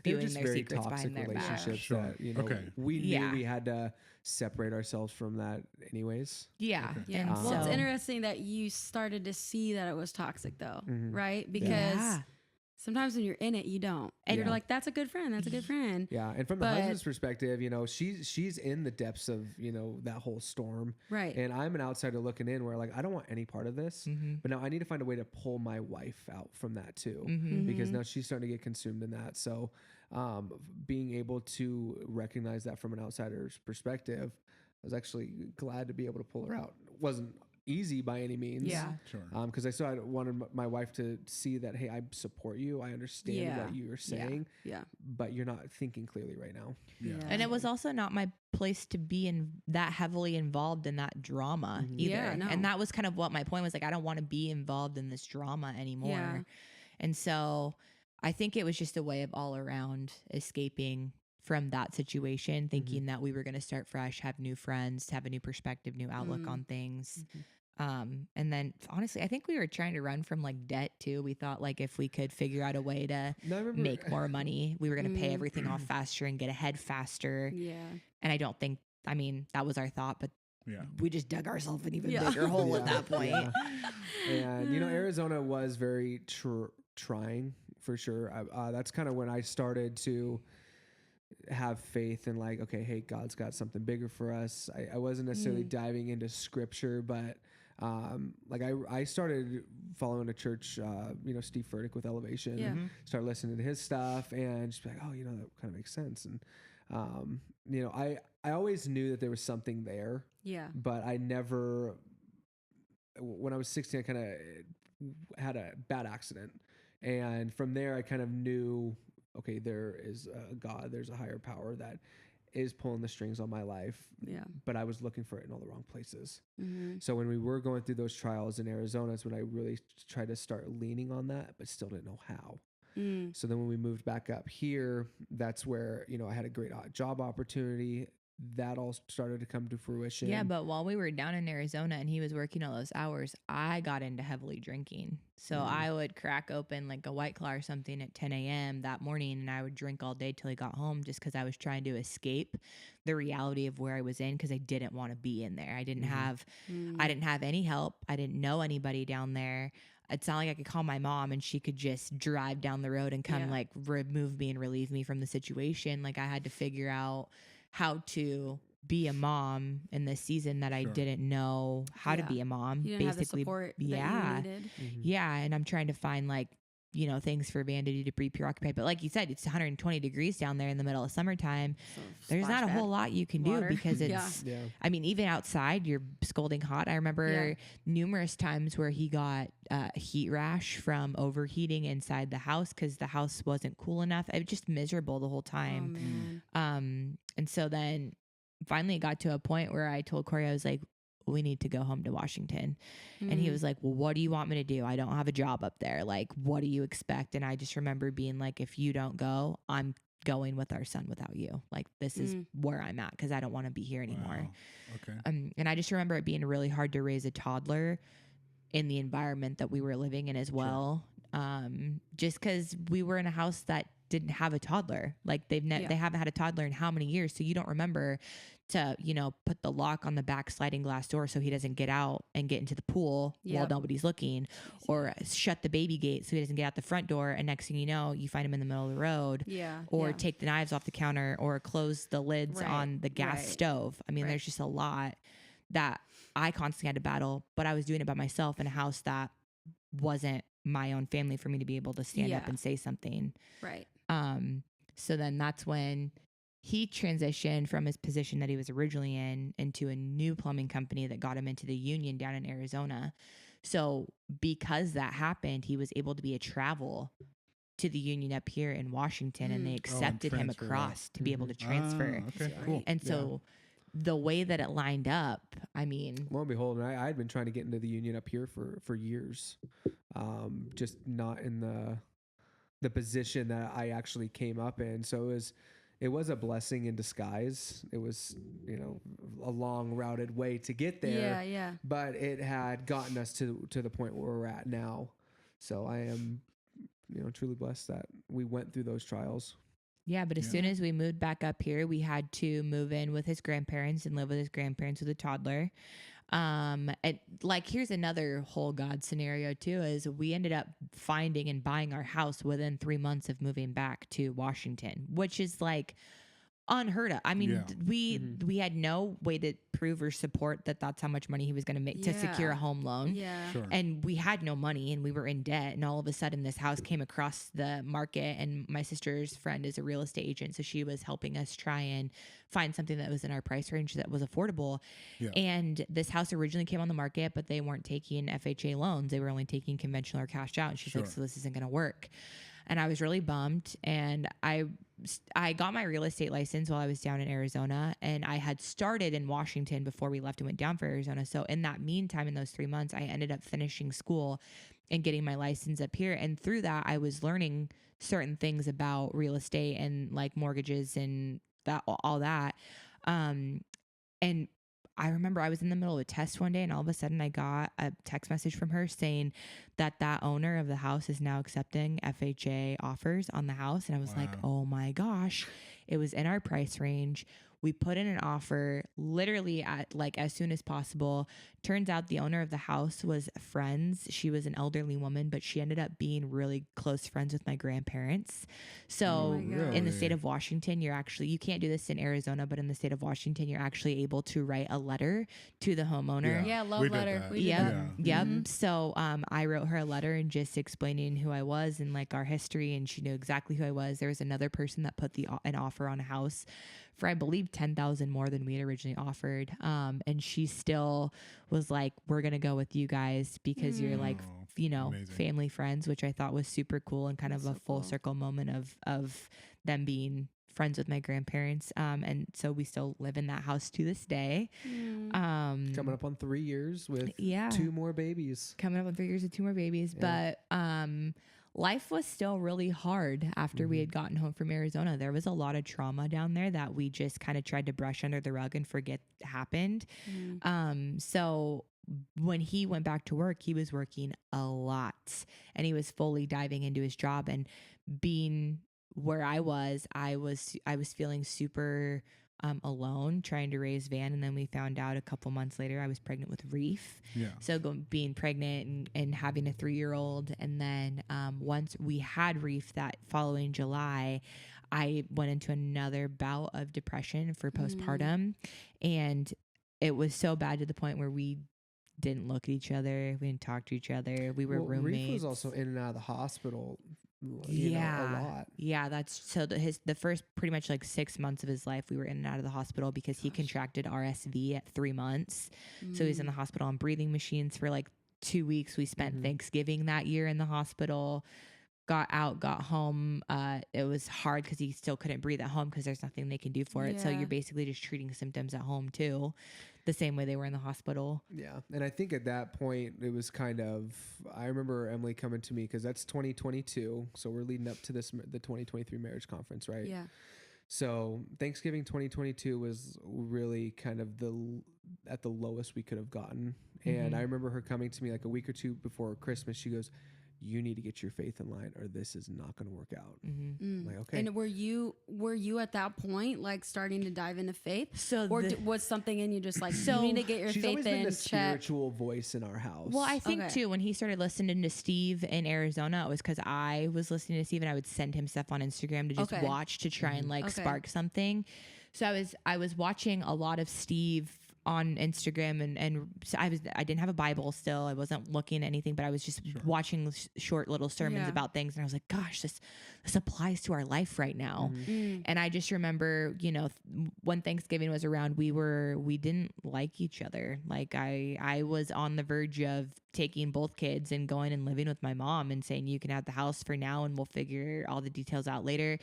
They were spewing just their very secrets toxic behind their back. relationships Sure. that, you know, Okay. we knew Yeah. we had to separate ourselves from that anyways. Yeah. Okay. Yeah. And Well, it's so- interesting that you started to see that it was toxic, though, Mhm. right? Because Yeah. sometimes when you're in it, you don't, and Yeah. you're like, "That's a good friend. That's a good friend." Yeah, and from the But- husband's perspective, you know, she's in the depths of, you know, that whole storm, Right. and I'm an outsider looking in, where like I don't want any part of this, but now I need to find a way to pull my wife out from that too, because Mhm. now she's starting to get consumed in that. So, being able to recognize that from an outsider's perspective, I was actually glad to be able to pull her out. It wasn't easy by any means. Yeah. Sure. Because I still wanted my wife to see that, hey, I support you. I understand Yeah. what you're saying, Yeah. but you're not thinking clearly right now. Yeah. And it was also not my place to be in that heavily involved in that drama Mhm. either. Yeah, no. And that was kind of what my point was. Like, I don't want to be involved in this drama anymore. Yeah. And so I think it was just a way of all around escaping from that situation, thinking that we were going to start fresh, have new friends, have a new perspective, new outlook on things. And then honestly, I think we were trying to run from like debt too. We thought like if we could figure out a way to No, I remember make more money, we were going to pay everything off faster and get ahead faster. Yeah. And I don't think, I mean, that was our thought, but Yeah. we just dug ourselves an even Yeah. bigger hole at Yeah, that point. yeah. And you know, Arizona was very trying for sure. That's kind of when I started to have faith in like, okay, hey, God's got something bigger for us. I wasn't necessarily diving into scripture, but like I started following a church, you know, Steve Furtick with Elevation. Yeah. Started listening to his stuff and just be like, oh, you know, that kind of makes sense. And you know, I always knew that there was something there, Yeah. but I never. When I was 16, I kind of had a bad accident, and from there, I kind of knew, okay, there is a God, there's a higher power that is pulling the strings on my life. Yeah. But I was looking for it in all the wrong places. Mm-hmm. So when we were going through those trials in Arizona, is when I really tried to start leaning on that, but still didn't know how. So then when we moved back up here, that's where, you know, I had a great job opportunity. That all started to come to fruition. Yeah, but while we were down in Arizona and he was working all those hours, I got into heavily drinking. So I would crack open like a White Claw or something at 10 a.m. that morning, and I would drink all day till he got home, just because I was trying to escape the reality of where I was in, because I didn't want to be in there. I didn't have any help. I didn't know anybody down there. It's not like I could call my mom and she could just drive down the road and come like remove me and relieve me from the situation. Like I had to figure out how to be a mom in this season that I didn't know how to be a mom. You didn't have the support that you needed. Yeah. And I'm trying to find like, you know, things for Vanity to be preoccupied. But like you said, it's 120 degrees down there in the middle of summertime. So There's not a splash whole pad. lot you can Water. do because it's, Yeah. I mean, even outside, you're scalding hot. I remember numerous times where he got heat rash from overheating inside the house because the house wasn't cool enough. It was just miserable the whole Oh, time. man. And so then finally it got to a point where I told Cory, I was like, we need to go home to Washington. And he was like, well, what do you want me to do? I don't have a job up there. Like, what do you expect? And I just remember being like, if you don't go, I'm going with our son without you. Like, this is where I'm at because I don't want to be here anymore. Wow. Okay. And I just remember it being really hard to raise a toddler in the environment that we were living in as well. Just because we were in a house that didn't have a toddler. Like they haven't had a toddler in how many years? So you don't remember to, you know, put the lock on the back sliding glass door so he doesn't get out and get into the pool while nobody's looking, or shut the baby gate so he doesn't get out the front door. And next thing you know, you find him in the middle of the road. Or take the knives off the counter, or close the lids on the gas stove. I mean, there's just a lot that I constantly had to battle, but I was doing it by myself in a house that wasn't my own family for me to be able to stand up and say something. Right. So then that's when he transitioned from his position that he was originally in into a new plumbing company that got him into the union down in Arizona. So because that happened, he was able to be a travel to the union up here in Washington, and they accepted him transfer across to be able to transfer. Okay, cool. And so the way that it lined up, I mean, Lo and behold, and I had been trying to get into the union up here for years, just not in the position that I actually came up in. So it was a blessing in disguise. It was, you know, a long routed way to get there. Yeah. But it had gotten us to the point where we're at now. So I am, you know, truly blessed that we went through those trials. Yeah, but as soon as we moved back up here, we had to move in with his grandparents and live with his grandparents with a toddler. And like, here's another whole God scenario too, is we ended up finding and buying our house within 3 months of moving back to Washington, which is like unheard of. I mean, we had no way to prove or support that that's how much money he was going to make to secure a home loan. Yeah. Sure. And we had no money and we were in debt. And all of a sudden this house came across the market, and my sister's friend is a real estate agent. So she was helping us try and find something that was in our price range that was affordable. Yeah. And this house originally came on the market, but they weren't taking FHA loans. They were only taking conventional or cash out. And she's like, so this isn't going to work. And I was really bummed. And I got my real estate license while I was down in Arizona, and I had started in Washington before we left and went down for Arizona. So in that meantime, in those 3 months, I ended up finishing school and getting my license up here. And through that, I was learning certain things about real estate and like mortgages and that, all that. And I remember I was in the middle of a test one day, and all of a sudden I got a text message from her saying that owner of the house is now accepting FHA offers on the house. And I was like, oh my gosh, it was in our price range. We put in an offer literally at like as soon as possible. Turns out the owner of the house was friends. She was an elderly woman, but she ended up being really close friends with my grandparents. So in the state of Washington, you can't do this in Arizona, but in the state of Washington, you're actually able to write a letter to the homeowner. Yeah, love letter. Yep. So I wrote her a letter and just explaining who I was and like our history, and she knew exactly who I was. There was another person that put an offer on a house for, I believe, $10,000 more than we had originally offered. And she still was like, we're going to go with you guys because you're like, you know, amazing. family friends, which I thought was super cool and kind of a full circle moment of them being friends with my grandparents. And so we still live in that house to this day. Coming up on 3 years with 2 more babies. Coming up on 3 years with 2 more babies. Yeah. But, life was still really hard after we had gotten home from Arizona. There was a lot of trauma down there that we just kind of tried to brush under the rug and forget happened. So when he went back to work, he was working a lot and he was fully diving into his job, and being where I was feeling super alone trying to raise Van. And then we found out a couple months later I was pregnant with Reef. So being pregnant and having a 3-year-old. And then once we had Reef that following July, I went into another bout of depression for postpartum. And it was so bad to the point where we didn't look at each other. We didn't talk to each other. We were roommates. Reef was also in and out of the hospital. You know, a lot. Yeah, that's so the first pretty much like 6 months of his life, we were in and out of the hospital because he contracted RSV at 3 months. So he's in the hospital on breathing machines for like 2 weeks. We spent Thanksgiving that year in the hospital. Got out, got home. It was hard because he still couldn't breathe at home because there's nothing they can do for it. So you're basically just treating symptoms at home too, the same way they were in the hospital. Yeah. And I think at that point it was kind of, I remember Emily coming to me because that's 2022. So we're leading up to the 2023 marriage conference, right? Yeah. So Thanksgiving 2022 was really kind of at the lowest we could have gotten. And I remember her coming to me like a week or two before Christmas. She goes, you need to get your faith in line or this is not going to work out. I'm like, okay. And were you at that point like starting to dive into faith? So or was something in you just like, you need to get your she's faith always in been the check? spiritual voice in our house. Well, I think too, when he started listening to Steve in Arizona, it was because I was listening to Steve and I would send him stuff on Instagram to just watch to try and like spark something. So I was watching a lot of Steve on Instagram and so I didn't have a Bible still. I wasn't looking at anything, but I was just watching short little sermons about things. And I was like, gosh, this applies to our life right now. And I just remember, you know, when Thanksgiving was around, we didn't like each other. Like I was on the verge of taking both kids and going and living with my mom and saying, you can have the house for now and we'll figure all the details out later.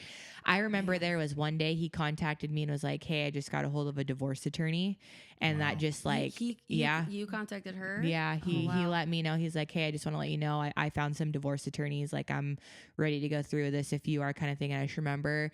I remember there was one day he contacted me and was like, hey, I just got a hold of a divorce attorney. And that just like, you contacted her? Yeah. He let me know. He's like, hey, I just want to let you know, I found some divorce attorneys. Like I'm ready to go through this if you are, kind of thing. And I just remember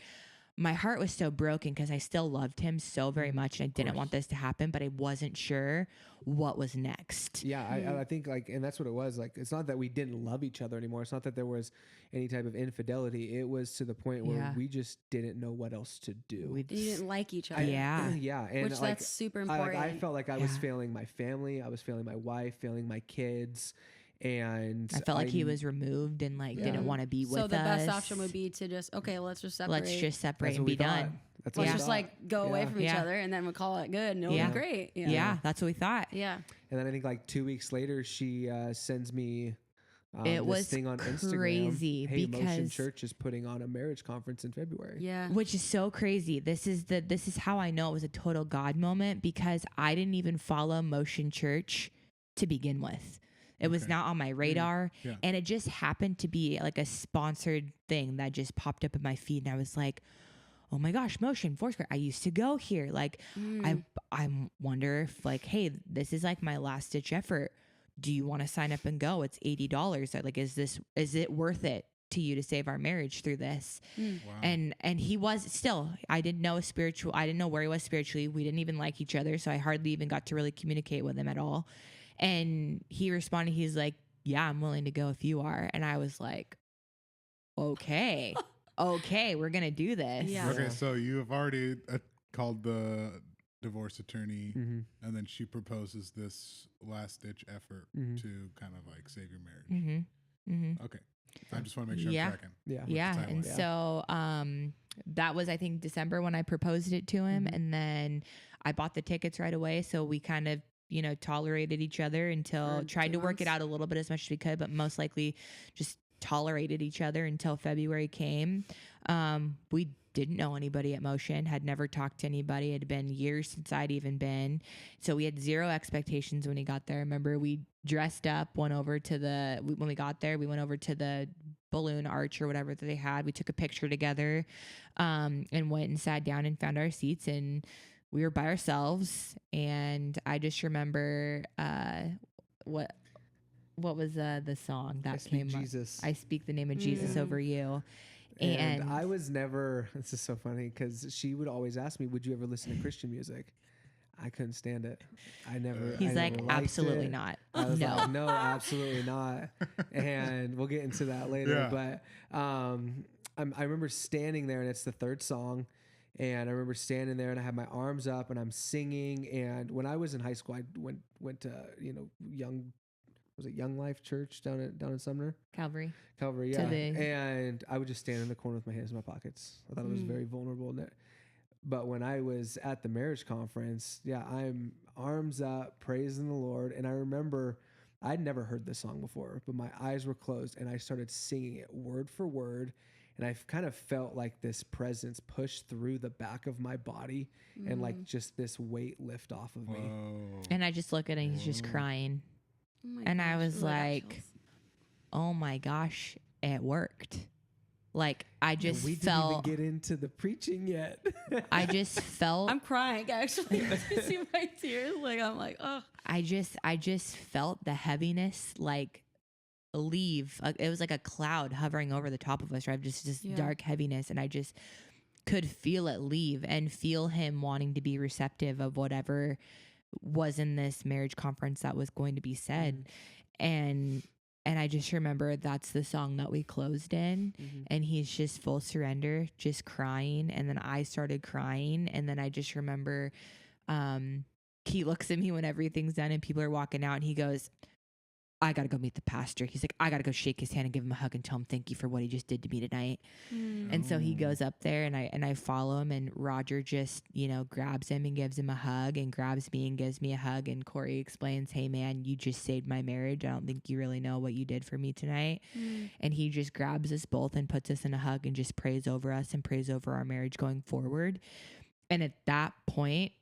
my heart was so broken because I still loved him so very much and I didn't want this to happen, but I wasn't sure what was next. Yeah, I think like, and that's what it was. Like, it's not that we didn't love each other anymore. It's not that there was any type of infidelity. It was to the point where we just didn't know what else to do. You didn't like each other. Yeah. Yeah. And Which like, that's super important. I felt like I was failing my family. I was failing my wife, failing my kids. And I felt like he was removed and like didn't want to be with us. So the best option would be to just, okay, let's just separate. Let's just separate That's and what we be thought. done. That's what Let's we just thought. like go away from each other and then we'll call it good and it'll be great. Yeah, that's what we thought. Yeah. And then I think like 2 weeks later, she sends me It this was thing on Instagram. crazy Hey, Motion because- Church is putting on a marriage conference in February. Yeah. Which is so crazy. This is how I know it was a total God moment because I didn't even follow Motion Church to begin with. It was not on my radar. Yeah. And it just happened to be like a sponsored thing that just popped up in my feed. And I was like, oh my gosh, Motion, Foursquare. I used to go here. Like, I wonder if like, hey, this is like my last ditch effort. Do you want to sign up and go? It's $80. Like, is it worth it to you to save our marriage through this? Wow. And he was still, I didn't know where he was spiritually. We didn't even like each other. So I hardly even got to really communicate with him at all. And he responded, he's like, yeah, I'm willing to go if you are. And I was like, okay, we're going to do this. Yeah. Okay, so you have already called the divorce attorney, Mm-hmm. and then she proposes this last-ditch effort Mhm. to kind of like save your marriage. Mm-hmm. Mm-hmm. Okay. I just want to make sure Yeah. I'm tracking. Yeah. Yeah. timeline. And Yeah. so that was, I think, December when I proposed it to him. Mhm. And then I bought the tickets right away. So we kind of, tolerated each other until For tried 2 to work it months? out a little bit as much as we could, but most likely just tolerated each other until February came. We didn't know anybody at Motion, had never talked to anybody. It had been years since I'd even been. So we had zero expectations when he got there. I remember we dressed up, when we got there, we went over to the balloon arch or whatever that they had. We took a picture together and went and sat down and found our seats, and we were by ourselves. And I just remember what was the song that I speak came Jesus. I speak the name of Jesus over you. And I was never, this is so funny because she would always ask me, would you ever listen to Christian music? I couldn't stand it. He's I like, never liked absolutely it. not. I was No. like, no, absolutely not. And we'll get into that later. Yeah. But I remember standing there, and it's the third song. And I remember standing there, and I had my arms up, and I'm singing. And when I was in high school, I went to Young Life Church down in Sumner. Calvary. Yeah. And I would just stand in the corner with my hands in my pockets. I thought it was very vulnerable. But when I was at the marriage conference, I'm arms up, praising the Lord. And I remember I'd never heard this song before, but my eyes were closed and I started singing it word for word. And I kind of felt like this presence push through the back of my body and like just this weight lift off of me. Whoa. And I just look at him, he's just crying. Oh my And I gosh. was Ooh, I got like, chills. oh my gosh, it worked. Like, I just We felt, didn't even get into the preaching yet. I just felt, I'm crying actually. You see my tears? Like I'm like, oh. I just felt the heaviness like leave. It was like a cloud hovering over the top of us, right? Just this dark heaviness. And I just could feel it leave and feel him wanting to be receptive of whatever was in this marriage conference that was going to be said. And I just remember that's the song that we closed in, and he's just full surrender, just crying. And then I started crying. And then I just remember he looks at me when everything's done and people are walking out, and he goes, I got to go meet the pastor. He's like, I got to go shake his hand and give him a hug and tell him thank you for what he just did to me tonight. And so he goes up there, and I follow him, and Roger just, grabs him and gives him a hug, and grabs me and gives me a hug. And Cory explains, hey man, you just saved my marriage. I don't think you really know what you did for me tonight. And he just grabs us both and puts us in a hug and just prays over us and prays over our marriage going forward. And at that point,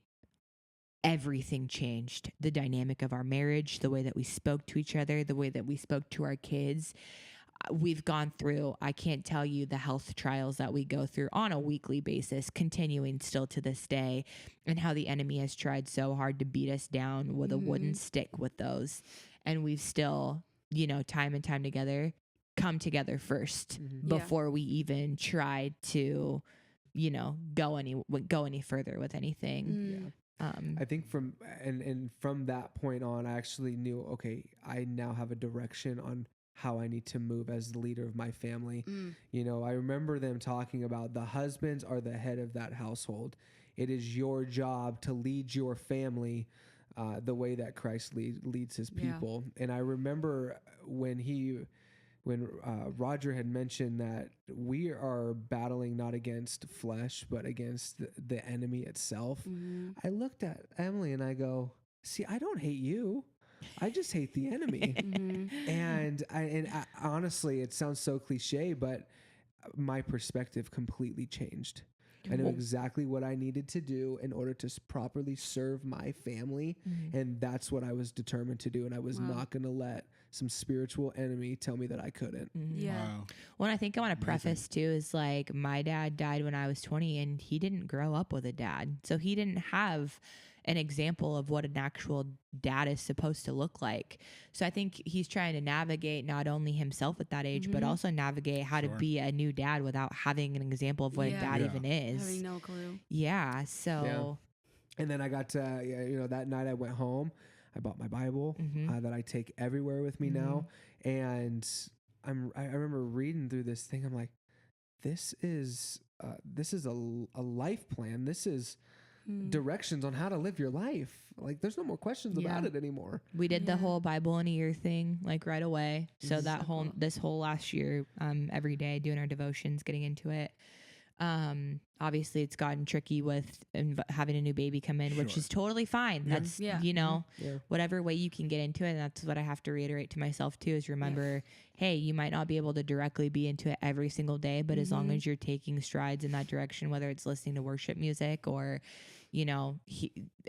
everything changed. The dynamic of our marriage, the way that we spoke to each other, the way that we spoke to our kids. We've gone through, I can't tell you the health trials that we go through on a weekly basis, continuing still to this day, and how the enemy has tried so hard to beat us down with a wooden stick with those. And we've still, time and time together, come together first before we even tried to go any further with anything. I think from that point on, I actually knew, okay, I now have a direction on how I need to move as the leader of my family. I remember them talking about the husbands are the head of that household. It is your job to lead your family the way that Christ leads his people. And I remember when Roger had mentioned that we are battling not against flesh, but against the enemy itself. I looked at Emily and I go, see, I don't hate you. I just hate the enemy. And I honestly, it sounds so cliche, but my perspective completely changed. I knew exactly what I needed to do in order to properly serve my family. And that's what I was determined to do. And I was not going to let some spiritual enemy tell me that I couldn't. Wow. Well, I think I want to preface too is like my dad died when I was 20 and he didn't grow up with a dad. So he didn't have an example of what an actual dad is supposed to look like. So I think he's trying to navigate not only himself at that age, but also navigate how to be a new dad without having an example of what a dad even is. Having no clue. Yeah. So. And then I got to, that night I went home. I bought my Bible that I take everywhere with me now. And I remember reading through this thing. I'm like, this is a life plan. This is directions on how to live your life. Like, there's no more questions about it anymore. We did the whole Bible in a year thing, like right away. So this whole last year, every day doing our devotions, getting into it. Obviously it's gotten tricky with having a new baby come in, which is totally fine. That's, whatever way you can get into it. And that's what I have to reiterate to myself too, is remember, hey, you might not be able to directly be into it every single day, but as long as you're taking strides in that direction, whether it's listening to worship music or,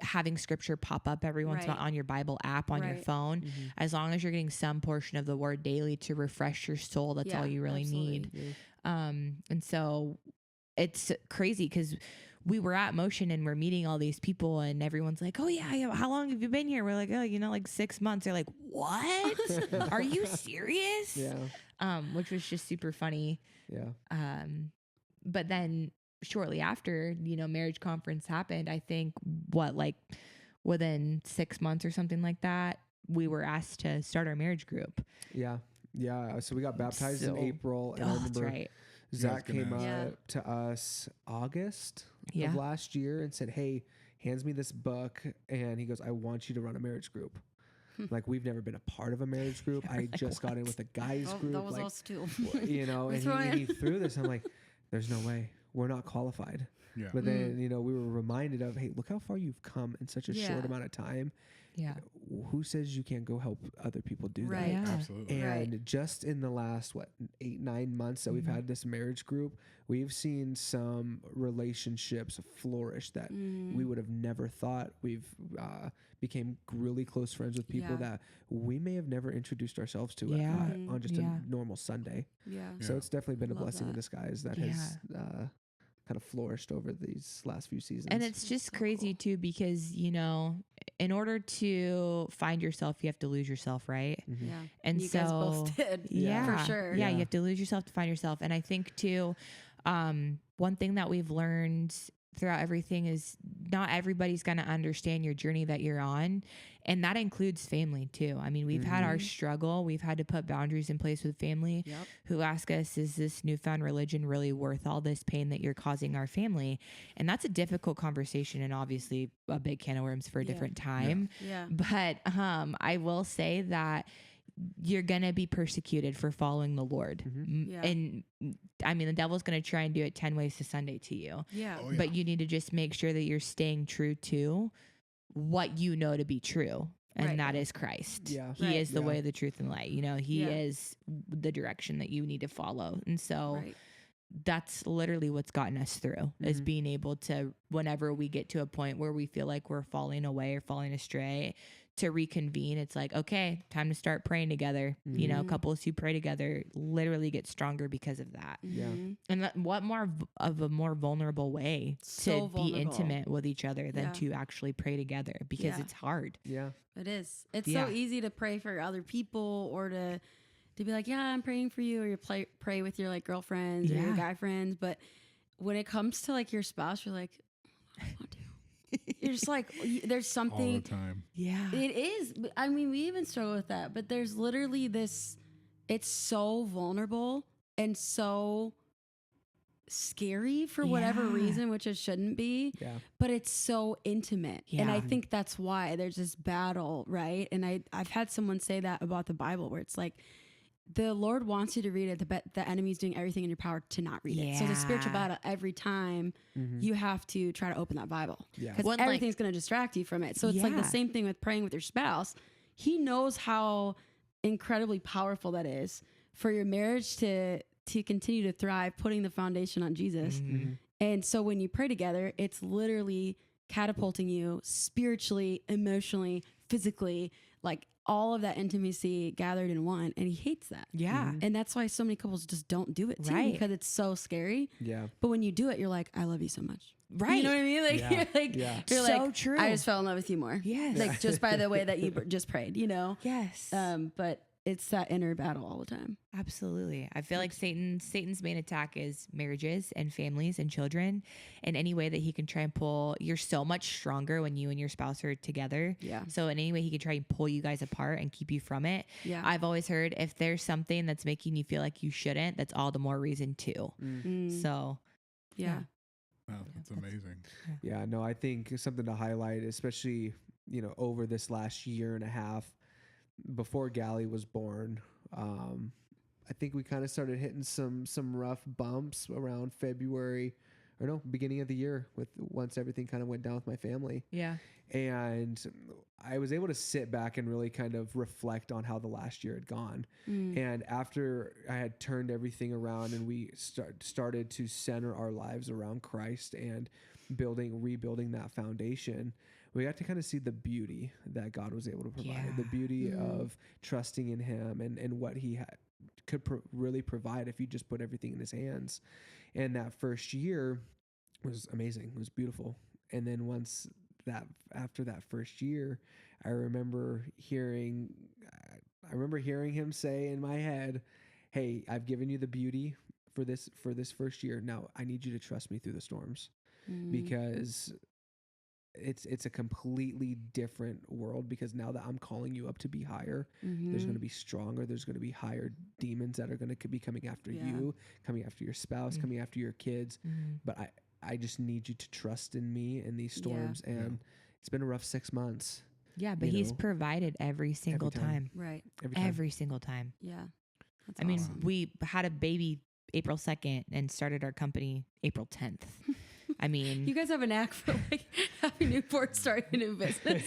having scripture pop up every once in a while on your Bible app on your phone, as long as you're getting some portion of the word daily to refresh your soul, that's all you really need. And so it's crazy because we were at Motion and we're meeting all these people and everyone's like, oh yeah, how long have you been here? We're like, oh, like 6 months. They're like, what? Are you serious? Which was just super funny. But then shortly after, marriage conference happened, I think within 6 months or something like that, we were asked to start our marriage group. So we got baptized in April, and I remember that's right. Zach came up to us August of last year and said, hey, hands me this book. And he goes, I want you to run a marriage group. Like, we've never been a part of a marriage group. I just got in with a guys group. That was us too. And he threw this. I'm like, there's no way. We're not qualified. But then, we were reminded of, hey, look how far you've come in such a short amount of time. Who says you can't go help other people do that? Absolutely. And just in the last 8-9 months that we've had this marriage group, we've seen some relationships flourish that we would have never thought. We've became really close friends with people that we may have never introduced ourselves to on just a normal Sunday. So it's definitely been a blessing in disguise that has kind of flourished over these last few seasons. And it's just crazy too, because, in order to find yourself, you have to lose yourself, right? And you guys both did. For sure. Yeah, you have to lose yourself to find yourself. And I think too, one thing that we've learned throughout everything is not everybody's going to understand your journey that you're on. And that includes family too. I mean, we've had our struggle. We've had to put boundaries in place with family who ask us, is this newfound religion really worth all this pain that you're causing our family? And that's a difficult conversation and obviously a big can of worms for a different time. But I will say that you're going to be persecuted for following the Lord. And I mean, the devil's going to try and do it 10 ways to Sunday to you. But you need to just make sure that you're staying true to what you know to be true. And that is Christ. He is the way, the truth, and light. He is the direction that you need to follow. And so that's literally what's gotten us through is being able to, whenever we get to a point where we feel like we're falling away or falling astray, to reconvene. It's like, okay, time to start praying together. Couples who pray together literally get stronger because of that. And what more of a more vulnerable way to be intimate with each other than to actually pray together, because it's hard. It is. It's so easy to pray for other people or to be like, yeah, I'm praying for you, or you pray with your like girlfriends or your guy friends. But when it comes to like your spouse, you're like, I don't want to. You're just like, there's all something. the time. Yeah. It is. I mean, we even struggle with that, but there's literally this, it's so vulnerable and so scary for whatever Yeah. reason, which it shouldn't be, Yeah. but it's so intimate. And I Yeah. think that's why there's this battle, right? And I've had someone say that about the Bible, where it's like, the Lord wants you to read it, but the enemy's doing everything in your power to not read it. So it's a spiritual Yeah. battle every time you have to try to open that Bible. Yeah. Because Well, like- everything's going to distract you from it. So it's like the Yeah. same thing with praying with your spouse. He knows how incredibly powerful that is for your marriage to continue to thrive, putting the foundation on Jesus. Mm-hmm. And so when you pray together, it's literally catapulting you spiritually, emotionally, physically, like all of that intimacy gathered in one. And he hates that. Yeah. And that's why so many couples just don't do it too, Right. because it's so scary. Yeah. But when you do it, you're like, I love you so much. Right. You know what I mean? Like, Yeah. you're like, Yeah. you're So like, true. I just fell in love with you more. Yes. Like just by the way that you just prayed, you know? Yes. But it's that inner battle all the time. Absolutely. I feel like Satan's main attack is marriages and families and children, and any way that he can try and pull. You're so much stronger when you and your spouse are together. Yeah. So in any way he can try and pull you guys apart and keep you from it. Yeah. I've always heard if there's something that's making you feel like you shouldn't, that's all the more reason to. So Yeah. Wow, that's amazing. Yeah, no, I think something to highlight, especially, over this last year and a half before Gally was born, I think we kind of started hitting some rough bumps around beginning of the year once everything kind of went down with my family. yeah. And I was able to sit back and really kind of reflect on how the last year had gone. And after I had turned everything around and we started to center our lives around Christ and rebuilding that foundation, we got to kind of see the beauty that God was able to provide, the beauty of trusting in him and what he could really provide if you just put everything in his hands. And that first year was amazing. It was beautiful. And then after that first year, I remember hearing him say in my head, "Hey, I've given you the beauty for this first year. Now I need you to trust me through the storms." Because it's a completely different world, because now that I'm calling you up to be higher, there's going to be stronger. There's going to be higher demons that are going to be coming after you, coming after your spouse, coming after your kids. But I just need you to trust in me in these storms. And it's been a rough 6 months. Yeah, but he's provided every single time. Right. Every single time. Yeah. That's I mean, awesome. we had a baby April 2nd and started our company April 10th. I mean, You guys have a knack for like having newborns starting a new business.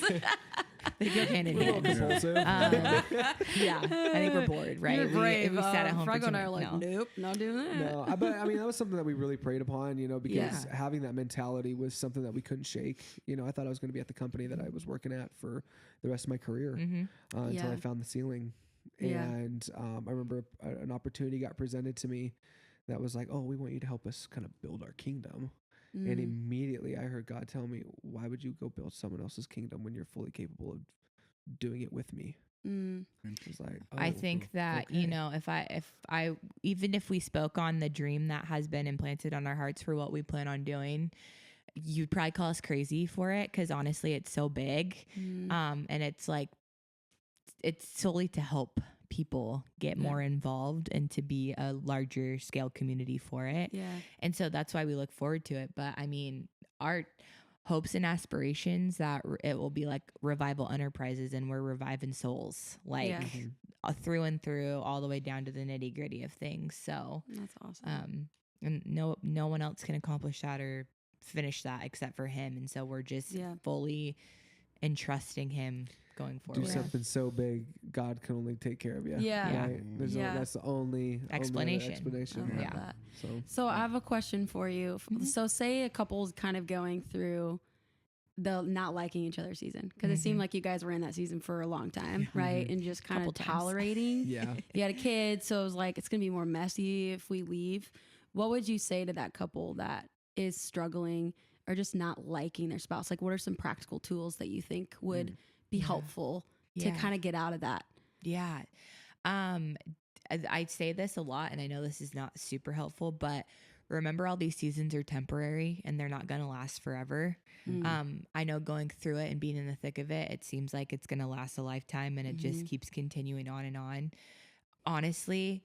they go hand in We're a little hand. compulsive. Yeah, I think we're bored, right? You're brave. We sat at home for Franco and I too are like, long. nope, not doing that. No, but I mean, that was something that we really prayed upon, because Yeah. having that mentality was something that we couldn't shake. I thought I was going to be at the company that I was working at for the rest of my career until Yeah. I found the ceiling. Yeah. And I remember an opportunity got presented to me that was like, "Oh, we want you to help us kind of build our kingdom." And immediately I heard God tell me, "Why would you go build someone else's kingdom when you're fully capable of doing it with me?" It was like, I oh, think that, okay. if I, even if we spoke on the dream that has been implanted on our hearts for what we plan on doing, you'd probably call us crazy for it. 'Cause honestly, it's so big. And it's like, it's solely to help people get more involved and to be a larger scale community for it. Yeah. And so that's why we look forward to it. But I mean, our hopes and aspirations that it will be like Revival Enterprises and we're reviving souls, like Yeah. through and through, all the way down to the nitty gritty of things. So, That's awesome. and no one else can accomplish that or finish that except for him. And so we're just fully entrusting him going do forward. something so big, God can only take care of you. Yeah. Right? Yeah. That's the only Explanation. explanation. I love Yeah. that. So So I have a question for you. So say a couple's kind of going through the not liking each other season, because it seemed like you guys were in that season for a long time, right? And just kind Couple of times. tolerating. yeah. You had a kid, so it was like it's gonna be more messy if we leave. What would you say to that couple that is struggling or just not liking their spouse? Like, what are some practical tools that you think would be helpful to Yeah. kind of get out of that? Yeah. I say this a lot, and I know this is not super helpful, but remember all these seasons are temporary and they're not going to last forever. I know going through it and being in the thick of it, it seems like it's going to last a lifetime, and it just keeps continuing on and on. Honestly,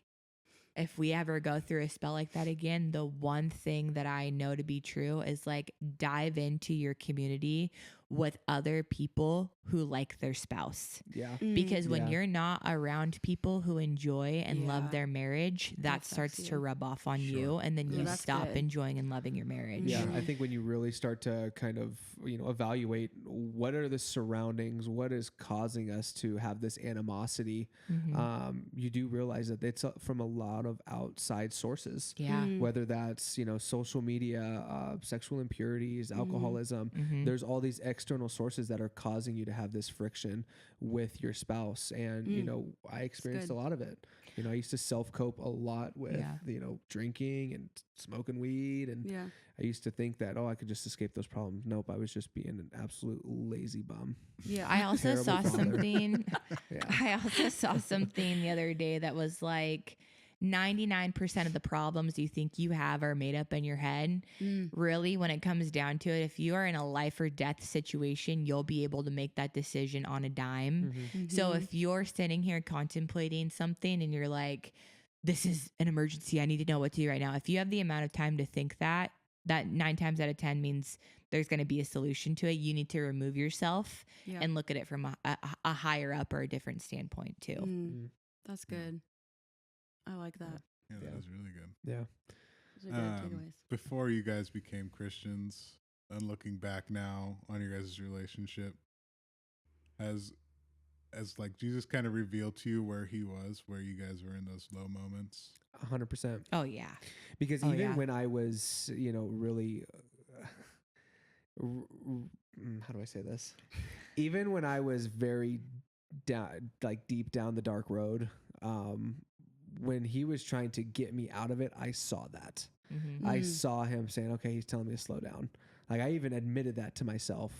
if we ever go through a spell like that again, the one thing that I know to be true is like dive into your community with other people who like their spouse. Yeah. Because when Yeah. you're not around people who enjoy and Yeah. love their marriage, that starts affects to you. rub off on Sure. you, and then Yeah, you that's stop good. enjoying and loving your marriage. Yeah, Mhm. I think when you really start to kind of, evaluate what are the surroundings, what is causing us to have this animosity, you do realize that it's from a lot of outside sources. Yeah. Whether that's, social media, sexual impurities, alcoholism, there's all these external sources that are causing you to have this friction with your spouse. And, I experienced good. a lot of it. I used to self-cope a lot with, Yeah. drinking and smoking weed. And Yeah. I used to think that, I could just escape those problems. Nope, I was just being an absolute lazy bum. Yeah. I also Terrible saw father. something. Yeah. I also saw something the other day that was like 99% of the problems you think you have are made up in your head. Really, when it comes down to it, if you are in a life or death situation, you'll be able to make that decision on a dime. So if you're sitting here contemplating something and you're like, this is an emergency, I need to know what to do right now. If you have the amount of time to think that 9 times out of 10 means there's going to be a solution to it. You need to remove yourself Yeah. and look at it from a higher up or a different standpoint too. That's good. I like that. Yeah, Yeah. that was really good. Yeah. Those are good takeaways. Before you guys became Christians, and looking back now on your guys' relationship, as like Jesus kind of revealed to you where he was, where you guys were in those low moments. 100%. Oh yeah. Because Oh, even yeah. when I was, really, how do I say this? Even when I was very down, like deep down the dark road, when he was trying to get me out of it, I saw that. I saw him saying, okay, he's telling me to slow down. Like I even admitted that to myself.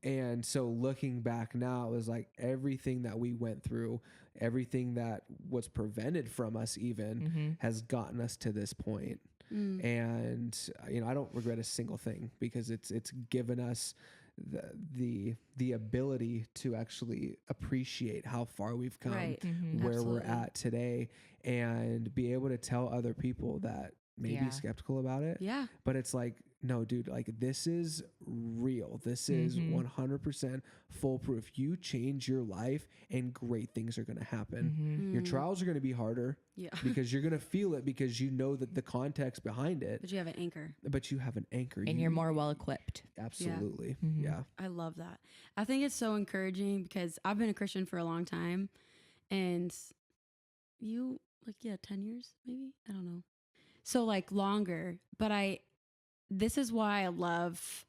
And so looking back now, it was like everything that we went through, everything that was prevented from us even has gotten us to this point. And, I don't regret a single thing because it's given us the ability to actually appreciate how far we've come, Right. where Absolutely. we're at today, and be able to tell other people that may be skeptical about it. Yeah. But it's like, no, dude, like this is real. This is 100% foolproof. You change your life and great things are going to happen. Your trials are going to be harder Yeah. because you're going to feel it because you know that the context behind it, But you have an anchor. but you have an anchor. And you're more well equipped. Absolutely. Mhm. Yeah. I love that. I think it's so encouraging because I've been a Christian for a long time, and you 10 years maybe, I don't know, so like longer. But this is why I love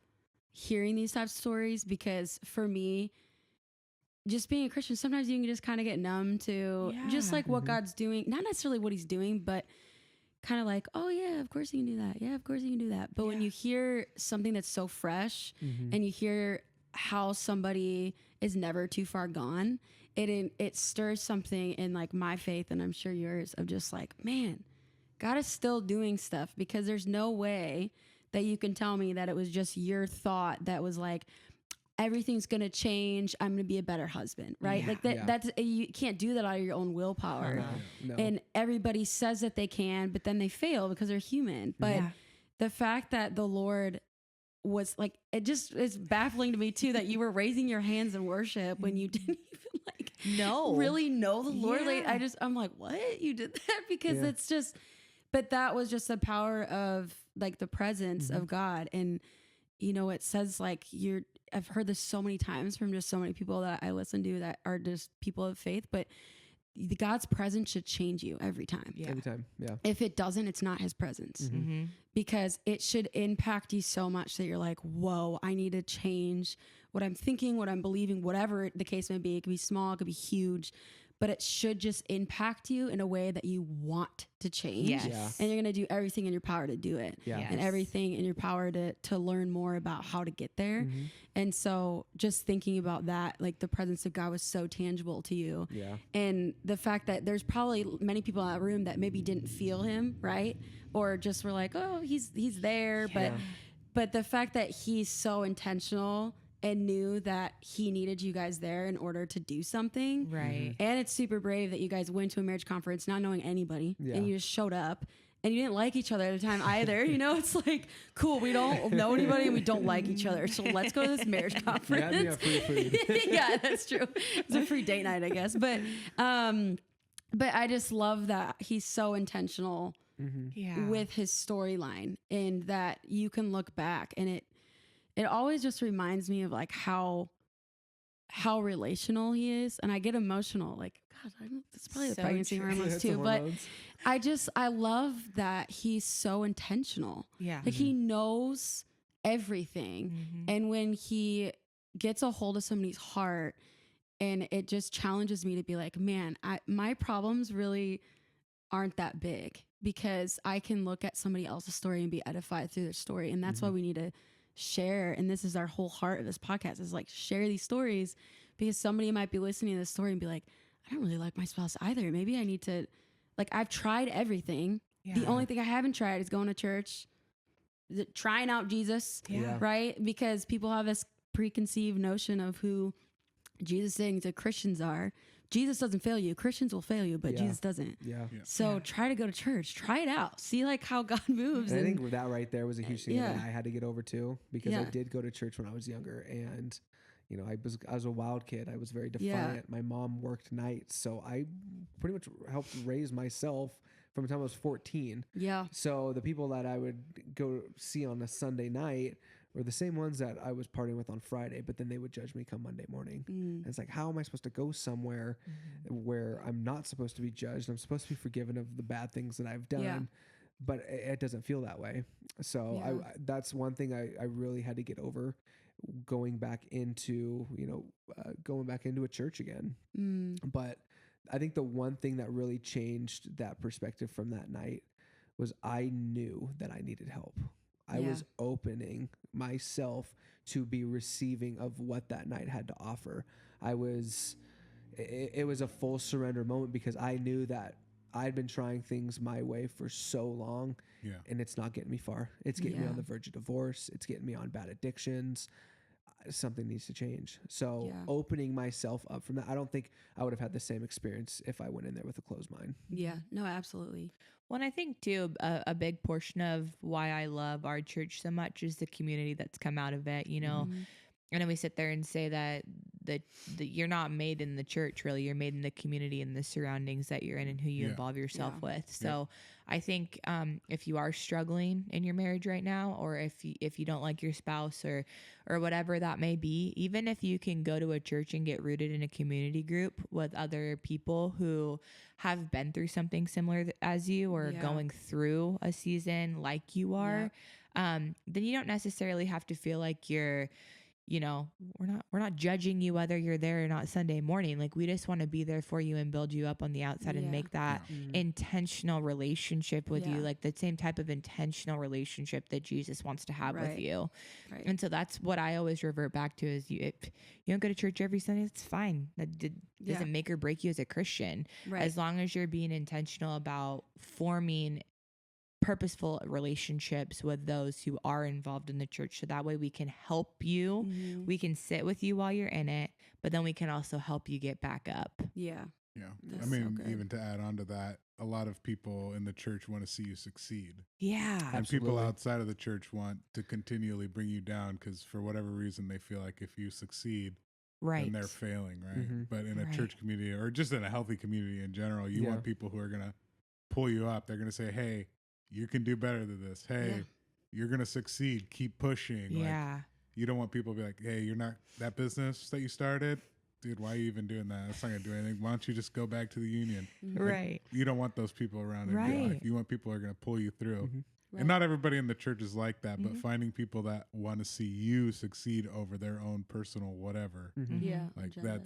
hearing these types of stories, because for me, just being a Christian, sometimes you can just kind of get numb to just like what God's doing, not necessarily what he's doing, but kind of like, oh yeah, of course you can do that. Yeah, of course you can do that. But when you hear something that's so fresh and you hear how somebody is never too far gone, it stirs something in like my faith, and I'm sure yours, of just like, man, God is still doing stuff, because there's no way that you can tell me that it was just your thought that was like, everything's going to change, I'm going to be a better husband, right? Like that's, you can't do that out of your own willpower. No. And everybody says that they can, but then they fail because they're human. But the fact that the Lord was like, it just is baffling to me too, that you were raising your hands in worship when you didn't even like really know the Lord. Like I'm like, what? You did that? Because it's just, but that was just the power of like the presence of God. And it says like I've heard this so many times from just so many people that I listen to that are just people of faith, but God's presence should change you every time. Every time. Yeah. If it doesn't, it's not his presence, because it should impact you so much that you're like, whoa, I need to change what I'm thinking, what I'm believing, whatever the case may be. It could be small, it could be huge, but it should just impact you in a way that you want to change. Yes. Yeah. And you're going to do everything in your power to do it. Yeah. And everything in your power to learn more about how to get there. Mm-hmm. And so just thinking about that, like the presence of God was so tangible to you. Yeah. And the fact that there's probably many people in that room that maybe didn't feel him, right? Or just were like, oh, he's there. Yeah. But the fact that he's so intentional and knew that he needed you guys there in order to do something. Right. And it's super brave that you guys went to a marriage conference not knowing anybody Yeah. and you just showed up. And you didn't like each other at the time either. You know, it's like, cool, we don't know anybody and we don't like each other. So let's go to this marriage conference. Yeah, free food. Yeah, that's true. It's a free date night, I guess. But I just love that he's so intentional Yeah. with his storyline, and that you can look back and it always just reminds me of like how relational he is. And I get emotional. Like, God, it's probably the So pregnancy true. hormones It's the too. But hormones. I love that he's so intentional. Yeah. Like he knows everything. Mhm. And when he gets a hold of somebody's heart, and it just challenges me to be like, man, my problems really aren't that big, because I can look at somebody else's story and be edified through their story. And that's why we need to share. And this is our whole heart of this podcast, is like share these stories, because somebody might be listening to this story and be like, I don't really like my spouse either. Maybe I need to, like, I've tried everything. The Yeah. only thing I haven't tried is going to church, trying out Jesus, Yeah. right? Because people have this preconceived notion of who Jesus saying that Christians are. Jesus doesn't fail you. Christians will fail you, but Yeah. Jesus doesn't. Yeah. So Yeah. try to go to church. Try it out. See like how God moves. And I And think that right there was a huge thing that Yeah. I had to get over too, because I Yeah. did go to church when I was younger, and you know, I was a wild kid. I was very Yeah. defiant. My mom worked nights, so I pretty much helped raise myself from the time I was 14. yeah. So the people that I would go see on a Sunday night were the same ones that I was partying with on Friday, but then they would judge me come Monday morning. And it's like, how am I supposed to go somewhere where I'm not supposed to be judged? I'm supposed to be forgiven of the bad things that I've done, Yeah. but it doesn't feel that way. So Yeah. that's one thing I really had to get over, going back into, going back into a church again. But I think the one thing that really changed that perspective from that night was I knew that I needed help. I Yeah. was opening myself to be receiving of what that night had to offer. It was a full surrender moment, because I knew that I'd been trying things my way for so long, Yeah. and it's not getting me far. It's getting me Yeah. on the verge of divorce. It's getting me on bad addictions. Something needs to change. So Yeah. opening myself up from that, I don't think I would have had the same experience if I went in there with a closed mind. Yeah. No, absolutely. Well, and I think too, a big portion of why I love our church so much is the community that's come out of it. You know, I know we sit there and say that you're not made in the church, really. You're made in the community and the surroundings that you're in and who you Yeah. involve yourself with. So I think if you are struggling in your marriage right now, or if you don't like your spouse or whatever that may be, even if you can go to a church and get rooted in a community group with other people who have been through something similar as you, or Yeah. going through a season like you are, then you don't necessarily have to feel like you're, we're not judging you whether you're there or not Sunday morning. Like, we just want to be there for you and build you up on the outside and Yeah. make that intentional relationship with you, Yeah. like the same type of intentional relationship that Jesus wants to have with Right. you. Right. And so that's what I always revert back to is if you don't go to church every Sunday, it's fine. That doesn't make or break you as a Christian. Right. As long as you're being intentional about forming purposeful relationships with those who are involved in the church. So that way we can help you. We can sit with you while you're in it, but then we can also help you get back up. Yeah. Yeah. That's I so mean, good. even to add on to that, a lot of people in the church want to see you succeed. Yeah. And people Absolutely. outside of the church want to continually bring you down because for whatever reason, they feel like if you succeed, Right. then they're failing, right? Mhm. But in a Right. church community or just in a healthy community in general, you Yeah. want people who are going to pull you up. They're going to say, hey, you can do better than this. Hey, Yeah. you're going to succeed. Keep pushing. Like, Yeah. you don't want people to be like, hey, you're not that business that you started. Dude, why are you even doing that? That's not going to do anything. Why don't you just go back to the union? Like, Right. you don't want those people around in your Right. life. You want people who are going to pull you through. And not everybody in the church is like that, but finding people that want to see you succeed over their own personal whatever. Yeah. Like agenda,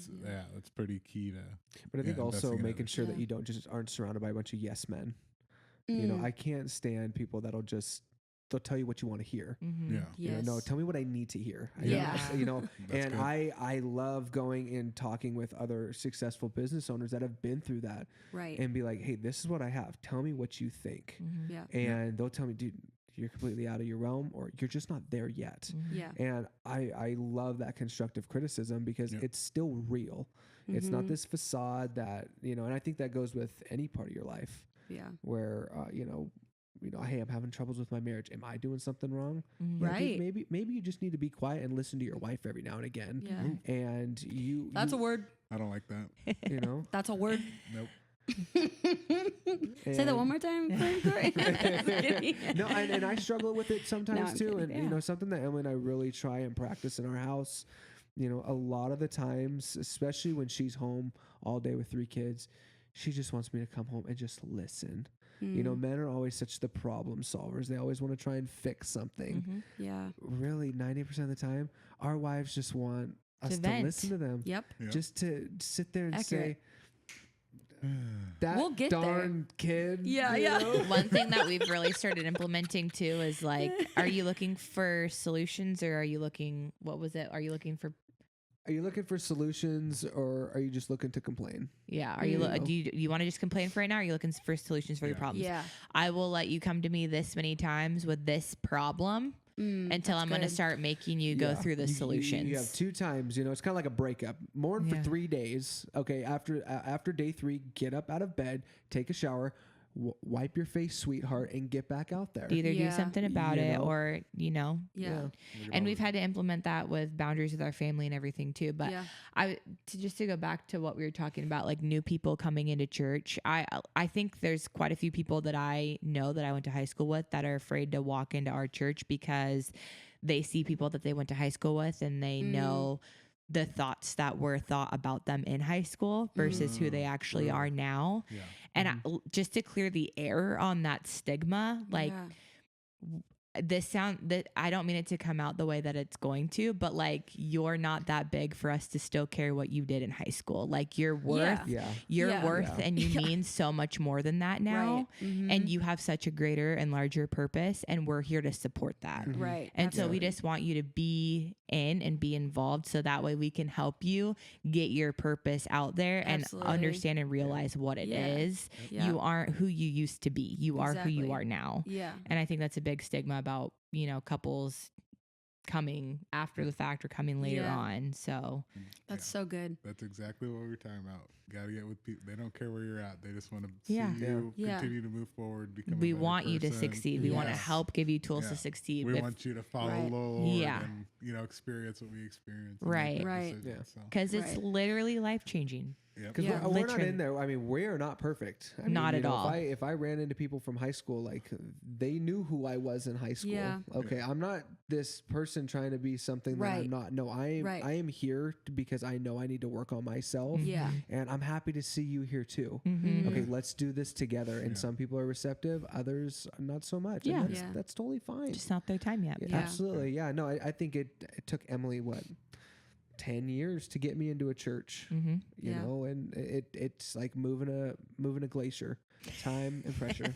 that's pretty key to. But I think also investing in making others. sure that Yeah. you don't just aren't surrounded by a bunch of yes men. You know, I can't stand people that'll tell you what you want to hear. Yeah. You know, no, tell me what I need to hear. Yeah. You know, That's and good. I love going and talking with other successful business owners that have been through that Right. and be like, hey, this is what I have. Tell me what you think. Yeah. And they'll tell me, dude, you're completely out of your realm or you're just not there yet. Yeah. And I love that constructive criticism because Yep. it's still real. It's not this facade that, you know, and I think that goes with any part of your life Yeah. where, you know, hey, I'm having troubles with my marriage. Am I doing something wrong? Yeah, dude, Right. maybe you just need to be quiet and listen to your wife every now and again. Yeah. And That's a word. I don't like that. you know. That's a word. Nope. Say that one more time, Cory. No, and I struggle with it sometimes I'm too. kidding. And you know, something that Emily and I really try and practice in our house. You know, a lot of the times, especially when she's home all day with 3 kids, she just wants me to come home and just listen. You know, men are always such the problem solvers. They always want to try and fix something. Yeah. Really, 90% of the time, our wives just want us to vent. listen to them. Yep. Yeah. Just to sit there and Accurate. say, that We'll get there. darn kid. Yeah, you yeah. know? One thing that we've really started implementing too is like, are you looking for solutions or are you looking, what was it? Are you looking for, Are you looking for solutions or are you just looking to complain? yeah, are you, do you want to just complain for right now? Or are you looking for solutions for your problems? Yeah. I will let you come to me this many times with this problem until I'm going to good. start making you go through the solutions. You have 2 times, you know, it's kind of like a breakup. Mourn for Yeah. 3 days. Okay, after day 3, get up out of bed, take a shower, wipe your face, sweetheart, and get back out there. Either do Yeah. something about You it know? or, you know, Yeah. and we've had to implement that with boundaries with our family and everything too. But Yeah. to go back to what we were talking about, like new people coming into church, I think there's quite a few people that I know that I went to high school with that are afraid to walk into our church because they see people that they went to high school with and they know the thoughts that were thought about them in high school versus who they actually are now. Yeah. And just to clear the air on that stigma, like that I don't mean it to come out the way that it's going to, but like you're not that big for us to still care what you did in high school. Like your worth, Yeah. your Yeah. worth, Yeah. and you mean so much more than that now. Right. And you have such a greater and larger purpose, and we're here to support that. Right. And so we Absolutely. just want you to be in and be involved so that way we can help you get your purpose out there Absolutely. and understand and realize what it is. Yeah. You aren't who you used to be. You are who you Exactly. are now. Yeah. And I think that's a big stigma about, you know, couples coming after the fact or coming later Yeah. on. So That's so good. That's exactly what we're talking about. Got to get with people. They don't care where you're at. They just want to Yeah. see you Yeah. continue to move forward. Become we a better want you to person. succeed. We want to Yes. help give you tools to Yeah. succeed. We want you to follow Right. Lord Yeah. and, you know, experience what we experience. and Right. make that Right. decision. Yeah. So, because it's Right. literally life changing. yep. Because Yeah. we're not Literally. in there. I mean, we are not perfect. I mean, Not you at know, all. If I ran into people from high school, like they knew who I was in high school. Yeah. Okay, I'm not this person trying to be something that Right. I'm not. No, I am. Right. I am here because I know I need to work on myself. Yeah. And I'm happy to see you here too. Mm-hmm. Okay, let's do this together. And Yeah. some people are receptive, others not so much. Yeah. And that's, Yeah. that's totally fine. Just not their time yet. Yeah, Yeah. Absolutely. Yeah. No, I think it took Emily 10 years to get me into a church. Mm-hmm. You Yeah. know, and it's like moving a glacier, time and pressure.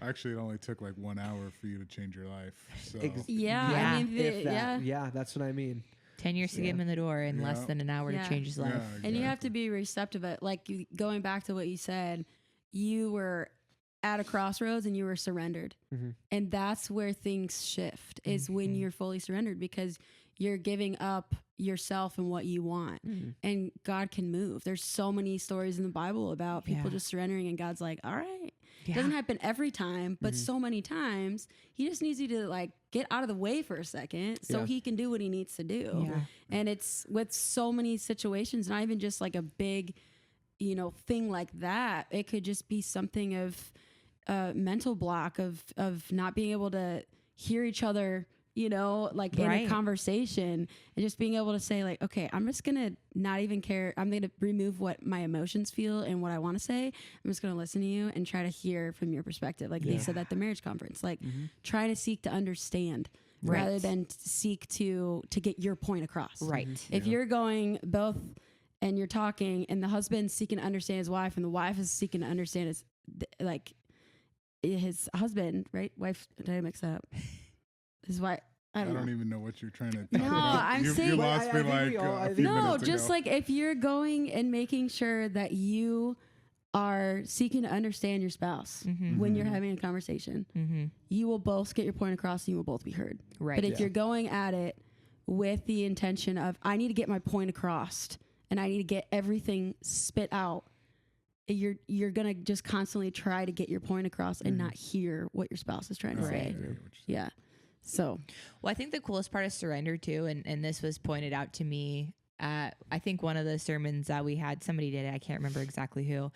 Actually, it only took like 1 hour for you to change your life. So, Yeah. Yeah. I mean, If that, yeah. yeah, that's what I mean. 10 years to get Yeah. him in the door in less Yeah. than an hour Yeah. to change his life. Yeah, And you have to exactly. be receptive. Like going back to what you said, you were at a crossroads and you were surrendered. Mhm. And that's where things shift is when you're fully surrendered because you're giving up yourself and what you want and God can move. There's so many stories in the Bible about people Yeah. just surrendering and God's like, all right. Yeah. Doesn't happen every time, but so many times he just needs you to like get out of the way for a second so Yeah. he can do what he needs to do. Yeah. And it's with so many situations, not even just like a big, thing like that. It could just be something of a mental block of not being able to hear each other you know, like in Right. a conversation, and just being able to say like, okay, I'm just going to not even care. I'm going to remove what my emotions feel and what I want to say. I'm just going to listen to you and try to hear from your perspective. Like they said at the marriage conference, like try to seek to understand rather than seek to get your point across. Right. If you're going both and you're talking and the husband's seeking to understand his wife and the wife is seeking to understand his husband, right? Wife, did I mix that up? His wife. I don't know. even know what you're trying to. No, I'm saying- you lost me I think like we all- I a think- few No, minutes just ago. like if you're going and making sure that you are seeking to understand your spouse when you're having a conversation, you will both get your point across and you will both be heard. Right. But if you're going at it with the intention of, I need to get my point across and I need to get everything spit out, you're going to just constantly try to get your point across and not hear what your spouse is trying to say. Yeah. So, Well, I think the coolest part of surrender too, and this was pointed out to me at, I think one of the sermons that we had, somebody did it, I can't remember exactly who,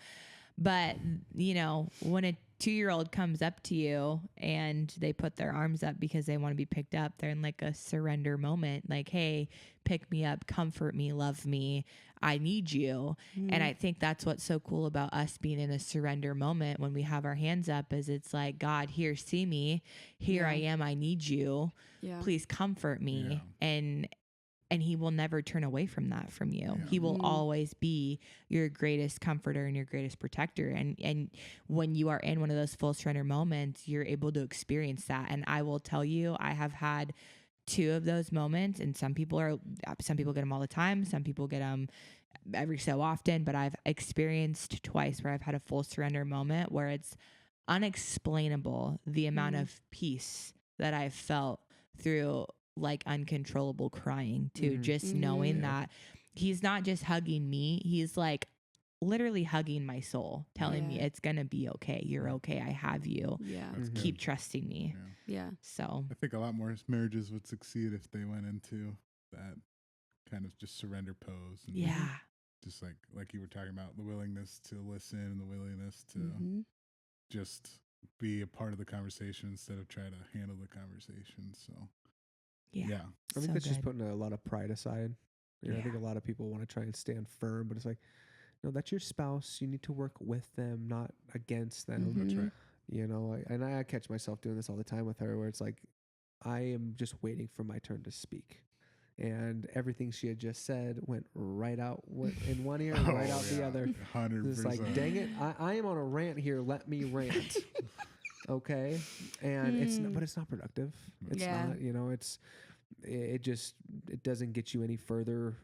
but you know, when a 2-year-old comes up to you and they put their arms up because they want to be picked up, they're in like a surrender moment, like, hey, pick me up, comfort me, love me, I need you. And I think that's what's so cool about us being in a surrender moment when we have our hands up, is it's like, God, here, see me, here I am, I need you, please comfort me. And he will never turn away from that from you. He will always be your greatest comforter and your greatest protector. And when you are in one of those full surrender moments, you're able to experience that. And I will tell you, I have had 2 of those moments, and some people get them all the time. Some people get them every so often, but I've experienced twice where I've had a full surrender moment where it's unexplainable the amount of peace that I've felt through like uncontrollable crying to just knowing that he's not just hugging me, he's like literally hugging my soul, telling me it's gonna be okay, you're okay, I have you, keep trusting me. So I think a lot more marriages would succeed if they went into that kind of just surrender pose. And just like you were talking about, the willingness to listen and the willingness to just be a part of the conversation instead of try to handle the conversation. So yeah. I think so that's just good. putting a lot of pride aside. You know, I think a lot of people want to try and stand firm, but it's like, no, that's your spouse. You need to work with them, not against them. That's right. You know, I catch myself doing this all the time with her, where it's like, I am just waiting for my turn to speak. And everything she had just said went right out in one ear and right out the other. 100%. It's like, dang it, I am on a rant here. Let me rant. Okay. And but it's not productive. It's not, you know, it doesn't get you any further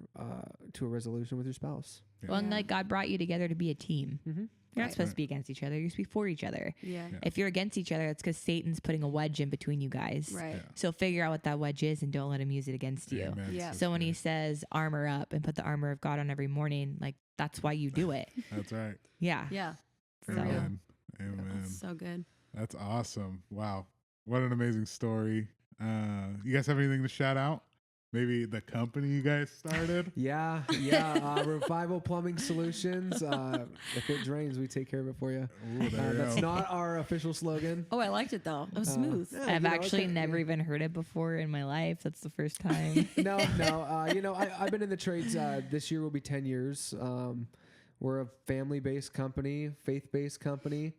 to a resolution with your spouse. Well, and like God brought you together to be a team. You're not supposed to Right. be against each other. You're supposed to be for each other. Yeah. If you're against each other, it's because Satan's putting a wedge in between you guys. Right. So figure out what that wedge is and don't let him use it against you. Amen. Yeah. So when he says armor up and put the armor of God on every morning, like that's why you do it. That's right. Yeah. Yeah. So Amen. Amen. That's so good. That's awesome. Wow. What an amazing story. You guys have anything to shout out? Maybe the company you guys started? Yeah. Revival Plumbing Solutions. If it drains, we take care of it for you. Ooh, there you That's go. not our official slogan. Oh, I liked it though. It was smooth. Yeah, I've you know, actually okay. never even heard it before in my life. That's the first time. No. You know, I've been in the trades. This year will be 10 years. We're a family-based company, faith-based company.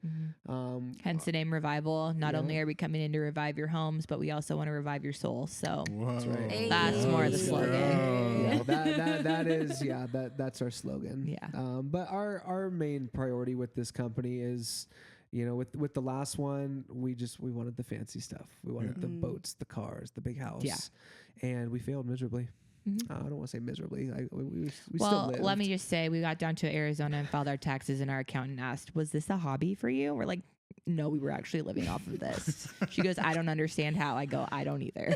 Hence the name Revival. Not only are we coming in to revive your homes, but we also want to revive your soul. So Whoa. right. that's more of the Let's slogan. go. That is that's our slogan. Yeah. But our main priority with this company is, you know, with the last one, we wanted the fancy stuff. We wanted the boats, the cars, the big house. Yeah. And we failed miserably. I don't want to say miserably. We Well, still lived. let me just say, we got down to Arizona and filed our taxes, and our accountant asked, "Was this a hobby for you?" We're like, "No, we were actually living off of this." She goes, "I don't understand how." I go, "I don't either."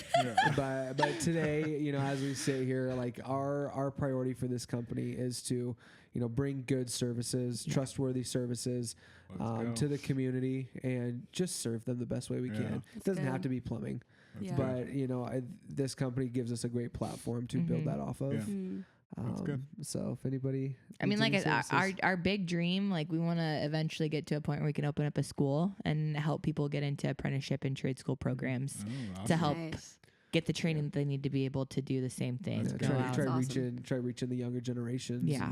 But today, you know, as we sit here, like our priority for this company is to, you know, bring good services, trustworthy services Let's go. to the community and just serve them the best way we can. It doesn't have to be plumbing. Yeah. But, you know, this company gives us a great platform to build that off of. Yeah. That's good. So if anybody, I mean, needs like any our services- our big dream, like we want to eventually get to a point where we can open up a school and help people get into apprenticeship and trade school programs Oh, to awesome. help Nice. get the training that they need to be able to do the same thing. Yeah, Go try out. That's try reaching the younger generations. Yeah.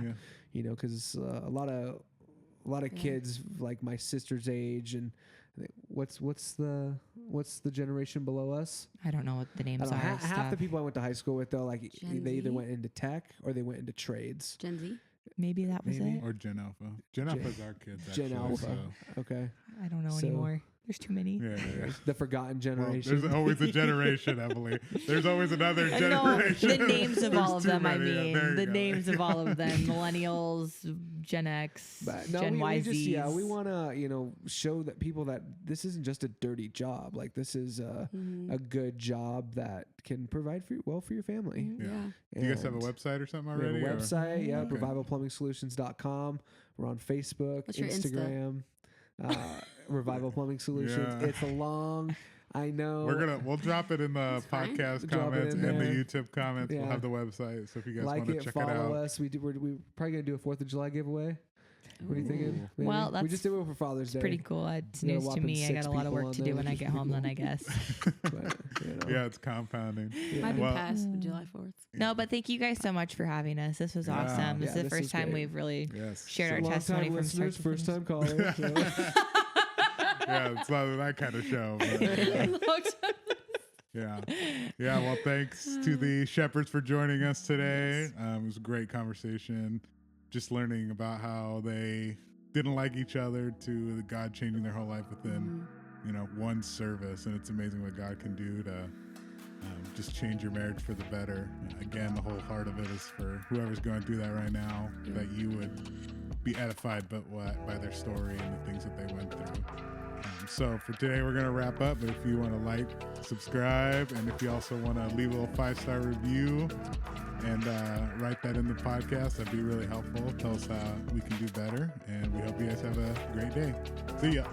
You know, because a lot of kids like my sister's age and what's the generation below us? I don't know what the I names don't know, are. half the people I went to high school with though, like Gen they either Z? went into tech or they went into trades. Gen Z. Maybe that was Maybe. it. Or Gen Alpha. Gen Alpha's our kids. Gen actually, Alpha. so- Okay, I don't know So- anymore. There's too many. Yeah. the forgotten Well, generation. there's always a generation, Emily. There's always another No, generation. the names of all of There's too them. I many. Yeah, mean, there you the go. names of all of them: millennials, Gen X, But no, Gen we Y, just Zs. we want to show that people that this isn't just a dirty job. Like this is a good job that can provide for your family. Yeah. Yeah. Do you guys have a And website or something We have already? a or- website, yeah, Okay. revivalplumbing.solutions.com. We're on Facebook, What's your Insta? Instagram, Revival Plumbing Solutions. Yeah. It's a long, I know. We'll drop it in the That's fine. podcast Drop it comments in and the there. YouTube comments. We'll Yeah. have the website, so if you guys like want to it, check follow it out. us. We're probably gonna do a 4th of July giveaway. What are you thinking? Ooh. Maybe? Well, we that's just did it for Father's Day. Pretty cool. It's We got a news to whopping me. I 6 got a lot of people work on to there, do when which I is get pretty home. Then I guess. But, Yeah, it's compounding. Might be Well- past July 4th. No, but thank you guys so much for having us. This was Yeah. awesome. This Yeah, is the this first was time great. we've really Yes. shared our long testimony time from start listeners, to first finish. time callers. So. Yeah, it's not that kind of show. But, yeah. Yeah. Well, thanks to the Shepherds for joining us today. It was a great conversation. Just learning about how they didn't like each other to God changing their whole life within, one service. And it's amazing what God can do to just change your marriage for the better. Again, the whole heart of it is for whoever's going through that right now, that you would be edified by their story and the things that they went through. So for today, we're going to wrap up. But if you want to like, subscribe, and if you also want to leave a little 5-star review and write that in the podcast, that'd be really helpful. Tell us how we can do better. And we hope you guys have a great day. See ya.